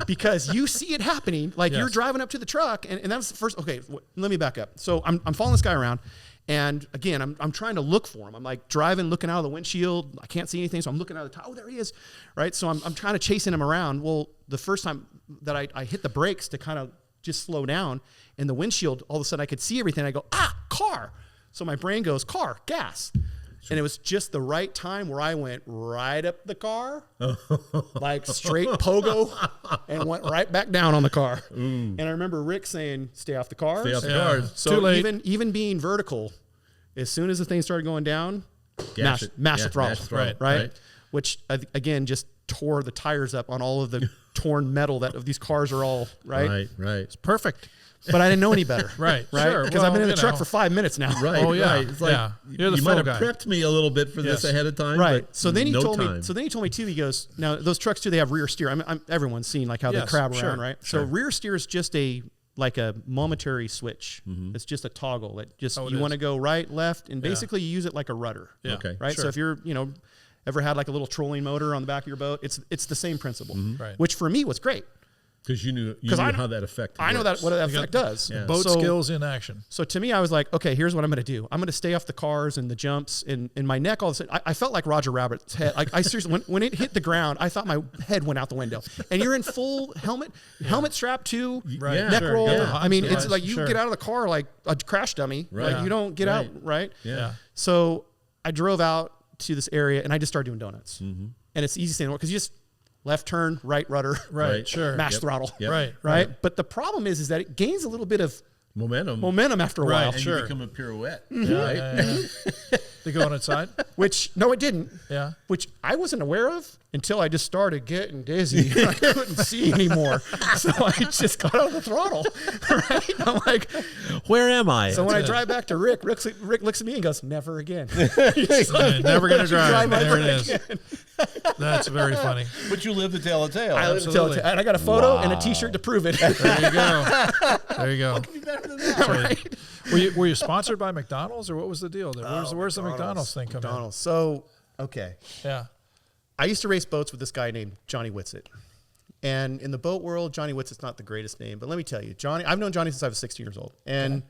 because you see it happening. Like you're driving up to the truck, and that was the first. Okay, let me back up. So I'm following this guy around, and again, I'm trying to look for him. I'm like driving, looking out of the windshield. I can't see anything, so I'm looking out of the top. Oh, there he is, right? So I'm trying to chasing him around. Well, the first time that I hit the brakes to kind of just slow down, and the windshield, all of a sudden I could see everything. I go, car. So my brain goes, car, gas. And it was just the right time where I went right up the car, like straight pogo, and went right back down on the car. And I remember Rick saying, stay off the cars. Stay off the cars. So Too late. even being vertical, as soon as the thing started going down, mash the throttle. Mash the throttle. Right? Which, again, just tore the tires up on all of the torn metal that of these cars are all, right? Right. Perfect. But I didn't know any better. Right. Right? Sure. Because I've been in the truck for 5 minutes now. Right. Oh, yeah. Right. It's like, Yeah. You're the you flow might guy. have prepped me a little bit for this Yes. ahead of time. Right. But So then he told time. me. So then he told me too. He goes, now those trucks too. They have rear steer. Everyone's seen like how they Yes, crab around, sure, right? sure. So rear steer is just a momentary switch. It's just a toggle that just you want to go right, left, and basically you use it like a rudder. Yeah. Okay. Right. Sure. So if you're ever had like a little trolling motor on the back of your boat, it's the same principle. Right. Which for me was great. Because you knew I- how that effect I know works. what that effect does. Yeah. Boat So- skills in action. So to me, I was like, okay, here's what I'm going to do. I'm going to stay off the cars and the jumps and my neck. All of a sudden, I felt like Roger Rabbit's head. Like I seriously, when it hit the ground, I thought my head went out the window. And you're in full helmet strap too, Right. Yeah. neck Sure. roll. Yeah. I mean, Sure. it's like you Sure. get out of the car like a crash dummy. Right. Like you don't get out, right? Yeah. So I drove out to this area and I just started doing donuts. And it's easy saying, because you just left turn, right rudder, Right. Sure. mash throttle, Right. right? But the problem is that it gains a little bit of Momentum. after a Right. while. And Sure. you become a pirouette. Yeah, Right. yeah. They go on its side. Which, no, it didn't. Yeah. Which I wasn't aware of until I just started getting dizzy. I couldn't see anymore. So I just got out of the throttle. Right? I'm like, Where am I? so when I drive back to Rick looks at me and goes, never again. Never going to drive. drive There it ever is. That's very funny. But you live to tell a tale. I live to Absolutely. and I got a photo and a T-shirt to prove it. There you go. There you go. Right? Were you sponsored by McDonald's or what was the deal there? Where's the McDonald's thing coming in? McDonald's. So, okay. Yeah. I used to race boats with this guy named Johnny Whitsitt. And in the boat world, Johnny Whitsitt's not the greatest name. But let me tell you, I've known Johnny since I was 16 years old. And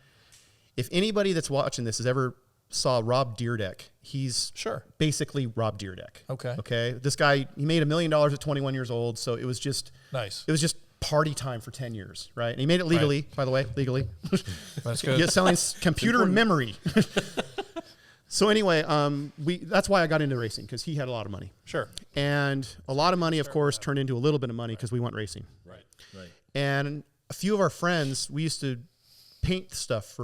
if anybody that's watching this has ever saw Rob Deerdeck, he's basically Rob Deerdeck. Okay. This guy, he made $1 million at 21 years old. So it was just Nice. It was just party time for 10 years, right? And he made it legally, by the way, legally. That's good. He's selling computer memory. So anyway, that's why I got into racing, because he had a lot of money. Sure. And a lot of money, of course, turned into a little bit of money because we went racing. Right. And a few of our friends, we used to paint stuff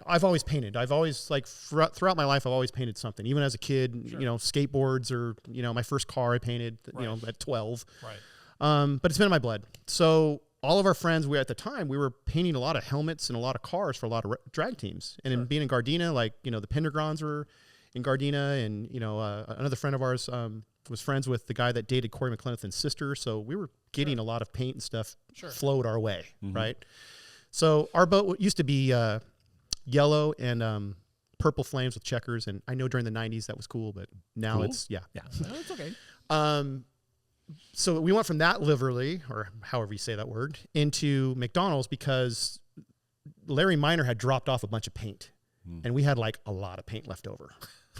I've always painted. I've always, like, throughout my life, I've always painted something. Even as a kid, skateboards or, my first car I painted, at 12. Right. But it's been in my blood. So all of our friends, we were painting a lot of helmets and a lot of cars for a lot of drag teams. And in being in Gardena, the Pendergrons were in Gardena, and another friend of ours was friends with the guy that dated Corey McLenithan's sister. So we were getting a lot of paint and stuff flowed our way, right? So our boat used to be yellow and purple flames with checkers, and I know during the 90s that was cool, but now it's No, it's okay. so we went from that livery, or however you say that word, into McDonald's because Larry Minor had dropped off a bunch of paint, and we had like a lot of paint left over.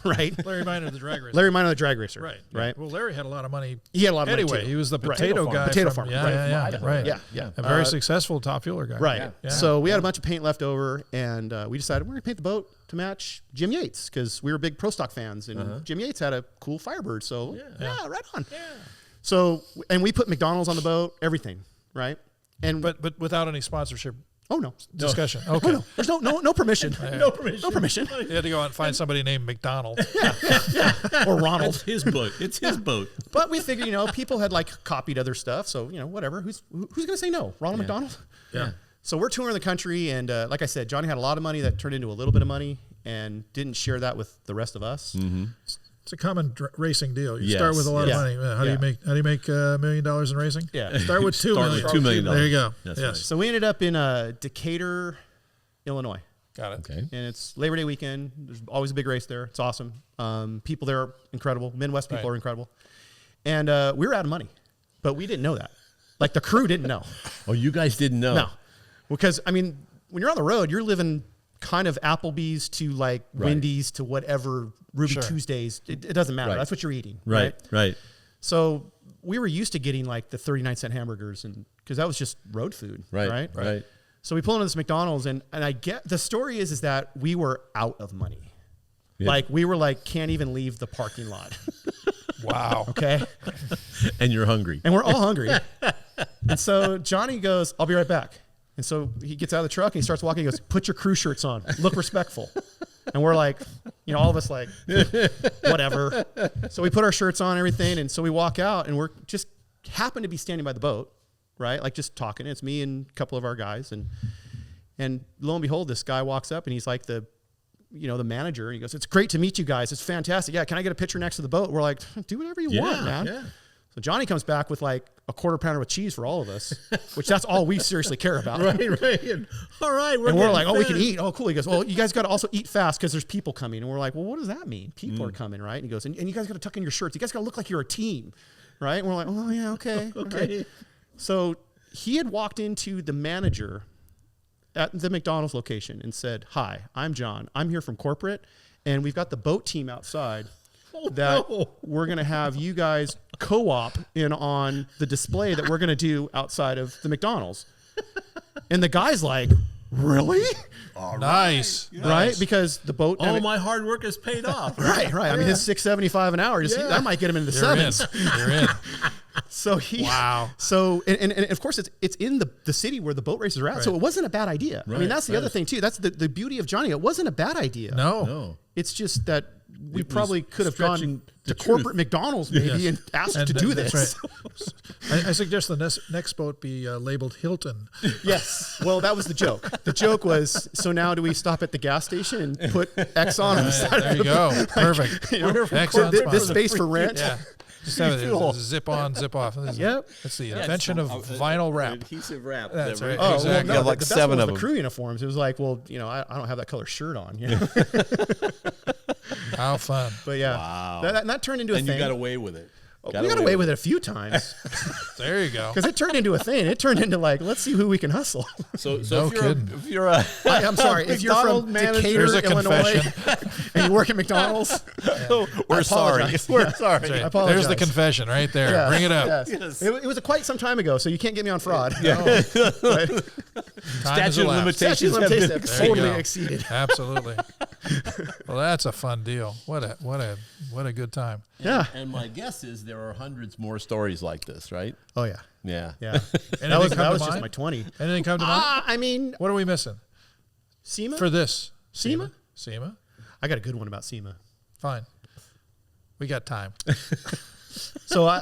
Right, Larry Minor, the drag racer. Larry Minor, the drag racer. Right. Right. Well, Larry had a lot of money. He had a lot of money anyway. too. He was the Right. potato guy. Potato from, farmer. Yeah, right. Yeah. A very successful top fueler guy. Right. Yeah. So we had a bunch of paint left over, and we decided we're going to paint the boat to match Jim Yates because we were big Pro Stock fans, and Jim Yates had a cool Firebird. So yeah, right on. Yeah. So, and we put McDonald's on the boat, everything, right? And But without any sponsorship oh no discussion. No. Okay. Oh, no. There's no permission. No permission. No permission. You had to go out and find somebody named McDonald. Or Ronald. It's his boat. It's his boat. But we figured, people had like copied other stuff, so whatever. Who's going to say no? Ronald McDonald. Yeah. So we're touring the country, and like I said, Johnny had a lot of money that turned into a little bit of money, and didn't share that with the rest of us. Mm-hmm. It's a common racing deal. You Yes. start with a lot of money. How do you make $1 million in racing? Yeah. Start with $2 million. $2 million. There you go. That's yes. right. So we ended up in Decatur, Illinois. Got it. Okay. And it's Labor Day weekend. There's always a big race there. It's awesome. People there are incredible. Midwest people are incredible. And we were out of money, but we didn't know that. Like the crew didn't know. Oh, you guys didn't know? No. Because, when you're on the road, you're living kind of Applebee's to like Wendy's to whatever, Ruby Tuesdays. It doesn't matter. Right. That's what you're eating. Right. So we were used to getting like the 39-cent hamburgers, and because that was just road food. Right. So we pull into this McDonald's, and I get the story is that we were out of money. Yeah. Like we were like, can't even leave the parking lot. Wow. Okay. And you're hungry. And we're all hungry. And so Johnny goes, I'll be right back. And so he gets out of the truck and he starts walking. He goes, put your crew shirts on. Look respectful. And we're like, all of us like, whatever. So we put our shirts on and everything. And so we walk out, and we're just happen to be standing by the boat, right? Like just talking. It's me and a couple of our guys. And lo and behold, this guy walks up, and he's like the manager. And he goes, it's great to meet you guys. It's fantastic. Yeah, can I get a picture next to the boat? We're like, do whatever you want, man. Yeah. So Johnny comes back with like a quarter pounder with cheese for all of us, which that's all we seriously care about. Right. And, all right. We're like, we can eat. Oh, cool. He goes, well, you guys got to also eat fast because there's people coming. And we're like, well, what does that mean? People are coming, right? And he goes, and you guys got to tuck in your shirts. You guys got to look like you're a team, right? And we're like, oh, yeah, okay. Okay. Right. So he had walked into the manager at the McDonald's location and said, hi, I'm John. I'm here from corporate, and we've got the boat team outside we're going to have you guys co-op in on the display that we're going to do outside of the McDonald's. And the guy's like, really? Nice. Right? Because the boat. All my hard work is paid off. Right. I mean, his $6.75 an hour, that might get him into the sevens. You're in. So he. Wow. So and of course it's in the city where the boat races are at. Right. So it wasn't a bad idea. Right. I mean, that's the other thing too. That's the beauty of Johnny. It wasn't a bad idea. No. It's just that we probably could have gone to corporate McDonald's maybe and asked to do this. That's right. I suggest the next boat be labeled Hilton. Yes. Well, that was the joke. The joke was, so now do we stop at the gas station and put Exxon on the side there of you the go. boat? Perfect. Exxon this space for rent. Yeah. Just have it zip on, zip off. Yep. That's the invention of vinyl wrap. Adhesive wrap. That's right. Oh, exactly. well, no, like the 7 of the them. crew uniforms. It was like, well, I don't have that color shirt on. How fun. But yeah, Wow. that turned into a And thing. you got away with it. We got away with it a few times There you go. because it turned into a thing. It turned into like, let's see who we can hustle. So No kidding. if you're a I'm sorry. If you're from McDonald's Decatur, Here's a Illinois, confession. and you work at McDonald's, We're sorry. apologize. We're Yeah. sorry. That's right. apologize. There's the confession right there. Yeah. Bring it up. Yes. It was quite some time ago, so you can't get me on fraud. No. But Time has statute of elapsed. statute limitations of have been limitations There you totally go. exceeded. Absolutely. Well, that's a fun deal. What a good time. Yeah. And my guess is there are hundreds more stories like this, right? Oh yeah. Yeah. Yeah. Anything that was come to just mind? my 20. Anything come to mind? I mean, What are we missing SEMA. for this? SEMA? SEMA? I got a good one about SEMA. Fine. We got time. So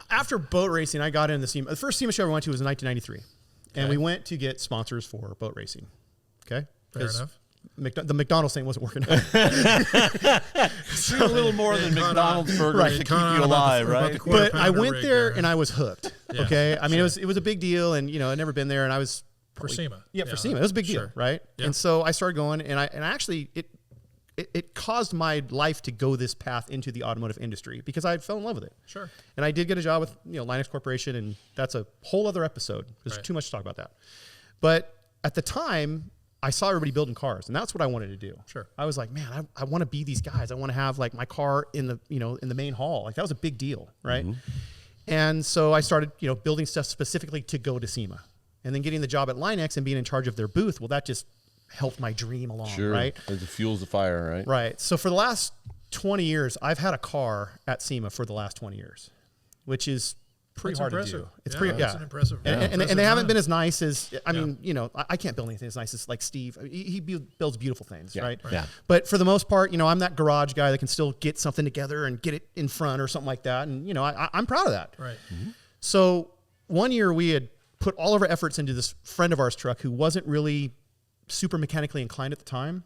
after boat racing, I got in the SEMA. The first SEMA show I ever went to was in 1993, and we went to get sponsors for boat racing. Okay. Fair 'Cause enough. The McDonald's thing wasn't working out. Do a little more than McDonald's burgers Right. to keep Con you on about alive, the- about right? the quarter But I pounder went rig there and I was hooked. Yeah, Okay. I mean, it was a big deal, and I'd never been there, and I was for SEMA. for SEMA. It was a big deal, sure. right? Yeah. And so I started going, and I actually it caused my life to go this path into the automotive industry because I fell in love with it. Sure. And I did get a job with Linux Corporation, and that's a whole other episode. There's too much to talk about that. But at the time, I saw everybody building cars, and that's what I wanted to do. Sure. I was like, man, I want to be these guys. I want to have like my car in the in the main hall. Like that was a big deal, right? And so I started building stuff specifically to go to SEMA, and then getting the job at Linux and being in charge of their booth. Well, that just helped my dream along, right? It fuels the fire, right? Right. So for the last 20 years, I've had a car at SEMA for the last 20 years, which is pretty hard to do. It's pretty, That's an impressive. And they haven't been as nice as, I mean, I can't build anything as nice as like Steve. He builds beautiful things, right? Yeah. But for the most part, I'm that garage guy that can still get something together and get it in front or something like that. And, I'm proud of that. Right. So one year we had put all of our efforts into this friend of ours truck who wasn't really super mechanically inclined at the time.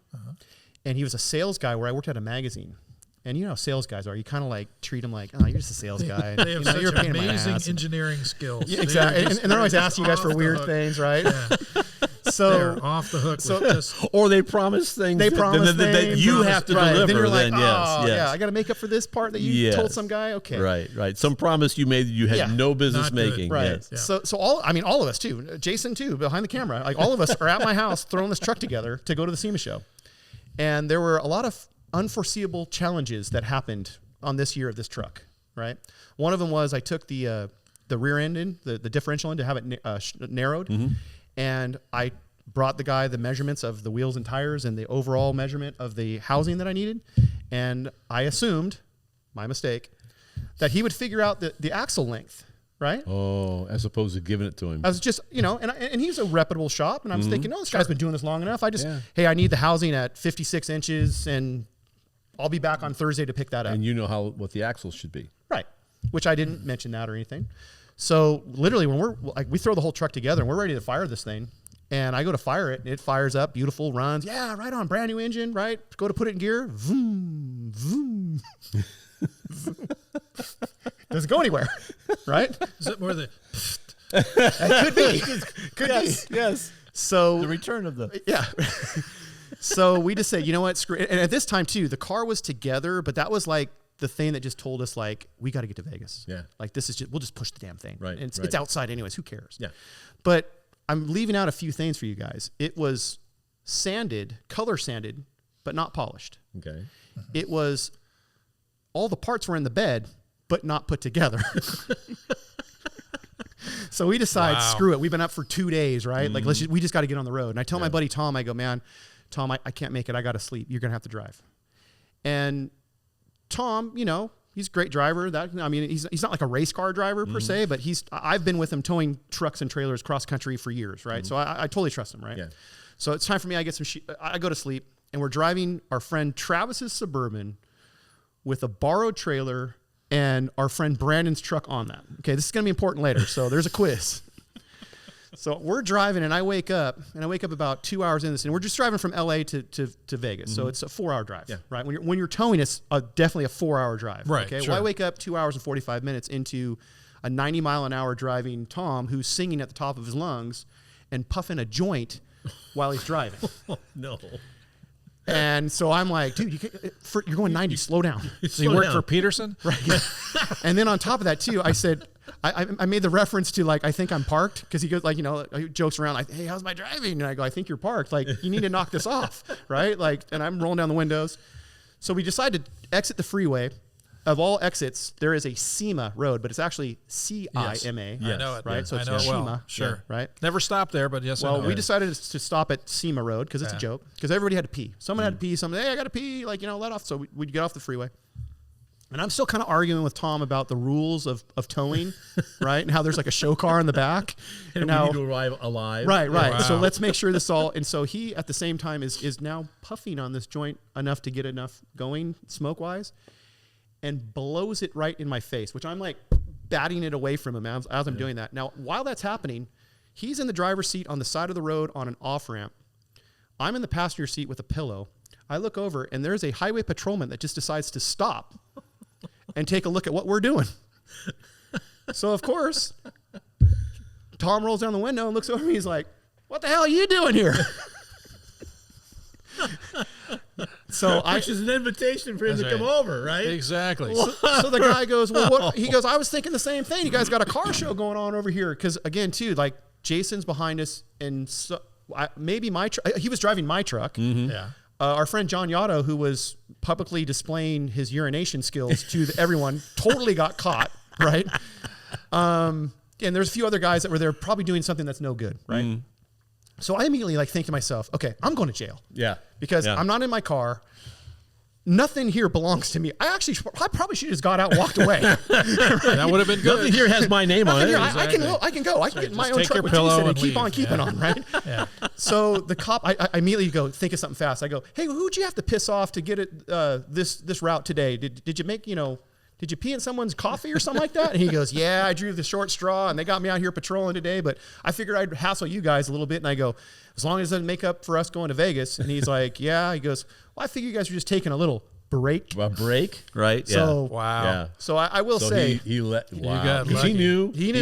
And he was a sales guy where I worked at a magazine. And you know how sales guys are. You kind of like treat them like, oh, you're just a sales guy. They have such you're a pain in my amazing ass. engineering skills. Yeah, exactly. And they're always asking you guys for weird things, right? Yeah. So They're off the hook with just... Or they promise things that you have to deliver. Then you're like, yes. yeah, I got to make up for this part that you told some guy. Okay. Right. Some promise you made that you had no business making. Right. Yes. Yeah. So all of us too, Jason too, behind the camera, like all of us are at my house throwing this truck together to go to the SEMA show. And there were a lot of unforeseeable challenges that happened on this year of this truck, right? One of them was I took the rear end in, the differential end to have it narrowed, and I brought the guy the measurements of the wheels and tires and the overall measurement of the housing that I needed, and I assumed, my mistake, that he would figure out the axle length, right? Oh, as opposed to giving it to him. I was just, and he's a reputable shop, and I was thinking, this guy's been doing this long enough. Hey, I need the housing at 56 inches, and I'll be back on Thursday to pick that up. And you know what the axles should be. Right. Which I didn't mention that or anything. So literally when we throw the whole truck together and we're ready to fire this thing, and I go to fire it, and it fires up, beautiful, runs. Yeah, right on, brand new engine, right? Go to put it in gear. Vroom, vroom. Doesn't go anywhere, right? Is it more the... It could be. Yes. So the return of the... Yeah. So we just said, you know what, screw it. And at this time too, the car was together, but that was like the thing that just told us like, we got to get to Vegas. Yeah. Like we'll just push the damn thing. Right. And it's outside anyways. Who cares? Yeah. But I'm leaving out a few things for you guys. It was color sanded, but not polished. Okay. It was, all the parts were in the bed, but not put together. So we decide, screw it. We've been up for 2 days, right? Like we just got to get on the road. And I tell my buddy Tom, I go, man, Tom, I can't make it. I got to sleep. You're going to have to drive. And Tom, he's a great driver. He's not like a race car driver per se, but I've been with him towing trucks and trailers cross country for years, right? So I totally trust him, right? Yeah. So it's time for me. I go to sleep, and we're driving our friend Travis's Suburban with a borrowed trailer and our friend Brandon's truck on that. Okay, this is going to be important later. So there's a quiz. So we're driving, and I wake up about 2 hours in this, and we're just driving from LA to Vegas. So it's a 4-hour drive, right? When you're towing, it's definitely a 4-hour drive. Right. Okay. Sure. Well, I wake up 2 hours and 45 minutes into a 90-mile-an-hour driving Tom, who's singing at the top of his lungs and puffing a joint while he's driving. No. And so I'm like, dude, you're going 90, slow down. So you work for Peterson? Right. And then on top of that too, I said, I made the reference to like, I think I'm parked, because he goes like, he jokes around like, hey, how's my driving? And I go, I think you're parked. Like, you need to knock this off, right? Like, and I'm rolling down the windows. So we decide to exit the freeway. Of all exits, there is a SEMA road, but it's actually C-I-M-A. Yes. I know it. Right? So it's I know it well. SEMA. Sure. Right? Never stopped there, but yes. Well, we decided to stop at SEMA Road because it's a joke. Because everybody had to pee. Someone had to pee. Someone, hey, I got to pee. Like, let off. So we'd get off the freeway. And I'm still kind of arguing with Tom about the rules of towing, right? And how there's like a show car in the back. And we need to arrive alive. Right. Wow. So let's make sure this all. And so he, at the same time, is now puffing on this joint enough to get enough going smoke-wise, and blows it right in my face, which I'm like batting it away from him as I'm doing that. Now, while that's happening, he's in the driver's seat on the side of the road on an off-ramp. I'm in the passenger seat with a pillow. I look over, and there's a highway patrolman that just decides to stop and take a look at what we're doing. So, of course, Tom rolls down the window and looks over at me. He's like, what the hell are you doing here? Which is an invitation for him to come over, right? Exactly. So the guy goes, well, what? He goes, I was thinking the same thing. You guys got a car show going on over here. Because again, too, like Jason's behind us, and so maybe my truck. He was driving my truck. Mm-hmm. Yeah. Our friend John Yotto, who was publicly displaying his urination skills to everyone, totally got caught, right? And there's a few other guys that were there probably doing something that's no good, right? Mm. So I immediately think to myself, okay, I'm going to jail. Yeah. Because I'm not in my car. Nothing here belongs to me. I probably should have just got out and walked away. That would have been good. Nothing here has my name on it. Exactly. I can go. I can get in my own truck with Jason and keep on keeping on, right? Yeah. So the cop, I immediately go, think of something fast. I go, hey, who'd you have to piss off to get it this route today? Did you make, did you pee in someone's coffee or something like that? And he goes, yeah, I drew the short straw and they got me out here patrolling today, but I figured I'd hassle you guys a little bit. And I go, as long as it doesn't make up for us going to Vegas. And he's like, yeah. He goes, well, I figure you guys were just taking a little break. A break? Right. So, yeah. Wow. Yeah. So I will say. He let, wow. You got lucky. He knew. He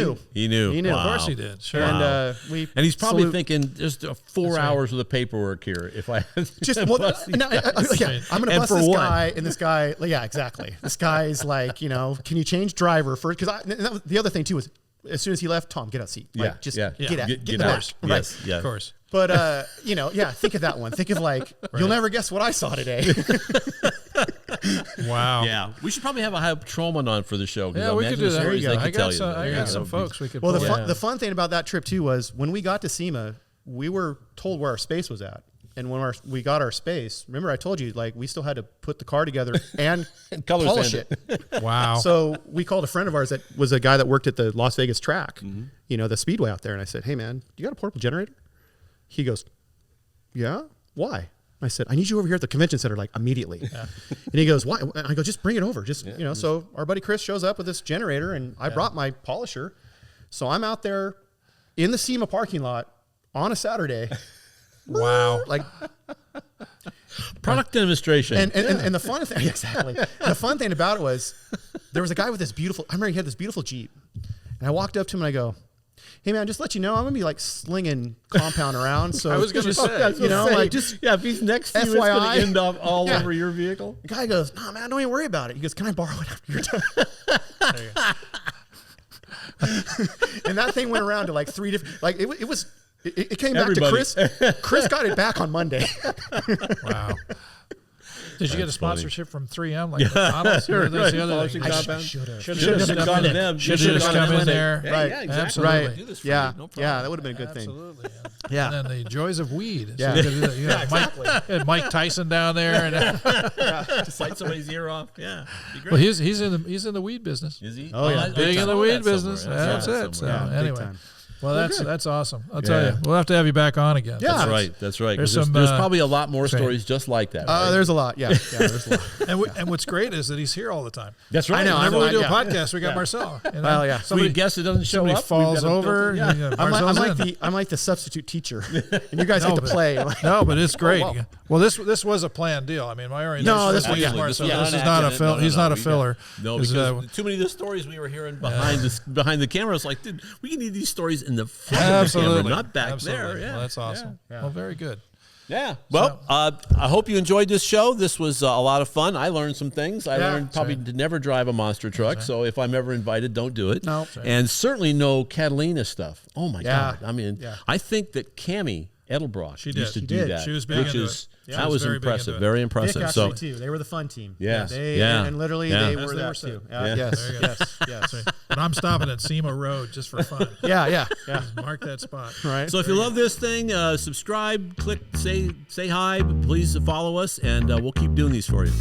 knew. Wow. Of course he did. Sure. And, and he's probably thinking just 4 hours of the paperwork here. If I just, I'm going to bust this guy and this guy. Yeah, exactly. This guy's like, can you change driver first? Because the other thing too was, as soon as he left, Tom, get out of seat. Like, get out. Get in the back. Yes, of course. But, think of that one. Think of you'll never guess what I saw today. Wow. Yeah. We should probably have a high patrolman on for the show. Yeah, we could do that. I got some be, folks we could Well, the fun thing about that trip, too, was when we got to SEMA, we were told where our space was at. And when we got our space, remember I told you, we still had to put the car together and polish it. Wow. So we called a friend of ours that was a guy that worked at the Las Vegas track, the speedway out there. And I said, hey, man, you got a portable generator? He goes, yeah? Why? I said, I need you over here at the convention center, immediately. Yeah. And he goes, why? And I go, just bring it over. So our buddy Chris shows up with this generator, and I brought my polisher. So I'm out there in the SEMA parking lot on a Saturday. Wow. Product demonstration. And the fun thing, exactly. The fun thing about it was there was a guy with this beautiful, I remember he had this beautiful Jeep. And I walked up to him and I go, hey man, just let you know, I'm going to be slinging compound around. So I was going to say, if he's next to you, it's going to end up all over your vehicle. The guy goes, no man, don't even worry about it. He goes, can I borrow it after you're done? There you go. And that thing went around to 3 different, it came back to Chris. Chris got it back on Monday. Wow. Did you get a sponsorship from 3M like McDonald's? That's the other thing. I should have. Should have gone to them. Should have come in there. Right. Yeah, exactly. Absolutely. Right. Do this for yeah. you. No problem. Yeah, that would have been a good thing. Absolutely. Yeah. And then the joys of weed. Yeah. So exactly. Mike Tyson down there. And just light somebody's ear off. Yeah. Be great. Well, he's in the weed business. Is he? Oh, yeah. Big in the weed business. That's it. So anyway. Well, that's awesome. I'll tell you, we'll have to have you back on again. Yeah, that's right. There's probably a lot more stories just like that. Right? There's a lot. Yeah, there's a lot. and what's great is that he's here all the time. That's right. I know. Whenever we do a podcast, we got Marcel. Well, yeah. Somebody guess it doesn't show up. Falls over. I'm like the substitute teacher, and you guys get to play. No, but it's great. Oh, well, this was a planned deal. I mean, my orientation. No, this Marcel. This is not a fill. He's not a filler. No, because too many of the stories we were hearing behind the camera. It's like, dude, we need these stories in the front. Absolutely. Not back there. Yeah. Well, that's awesome. Yeah. Well, very good. Yeah. Well, I hope you enjoyed this show. This was a lot of fun. I learned some things. I learned probably to never drive a monster truck. So if I'm ever invited, don't do it. No. And certainly no Catalina stuff. Oh, my God. I mean, I think that Cammie Edelbrock used to do that. She was big into it. That was impressive. Very impressive. Vic actually, too. They were the fun team. Yes. And literally, they were that, too. Yes. But I'm stopping at SEMA Road just for fun. Yeah. Mark that spot. Right. So if you love this thing, subscribe, click, say hi. Please follow us, and we'll keep doing these for you.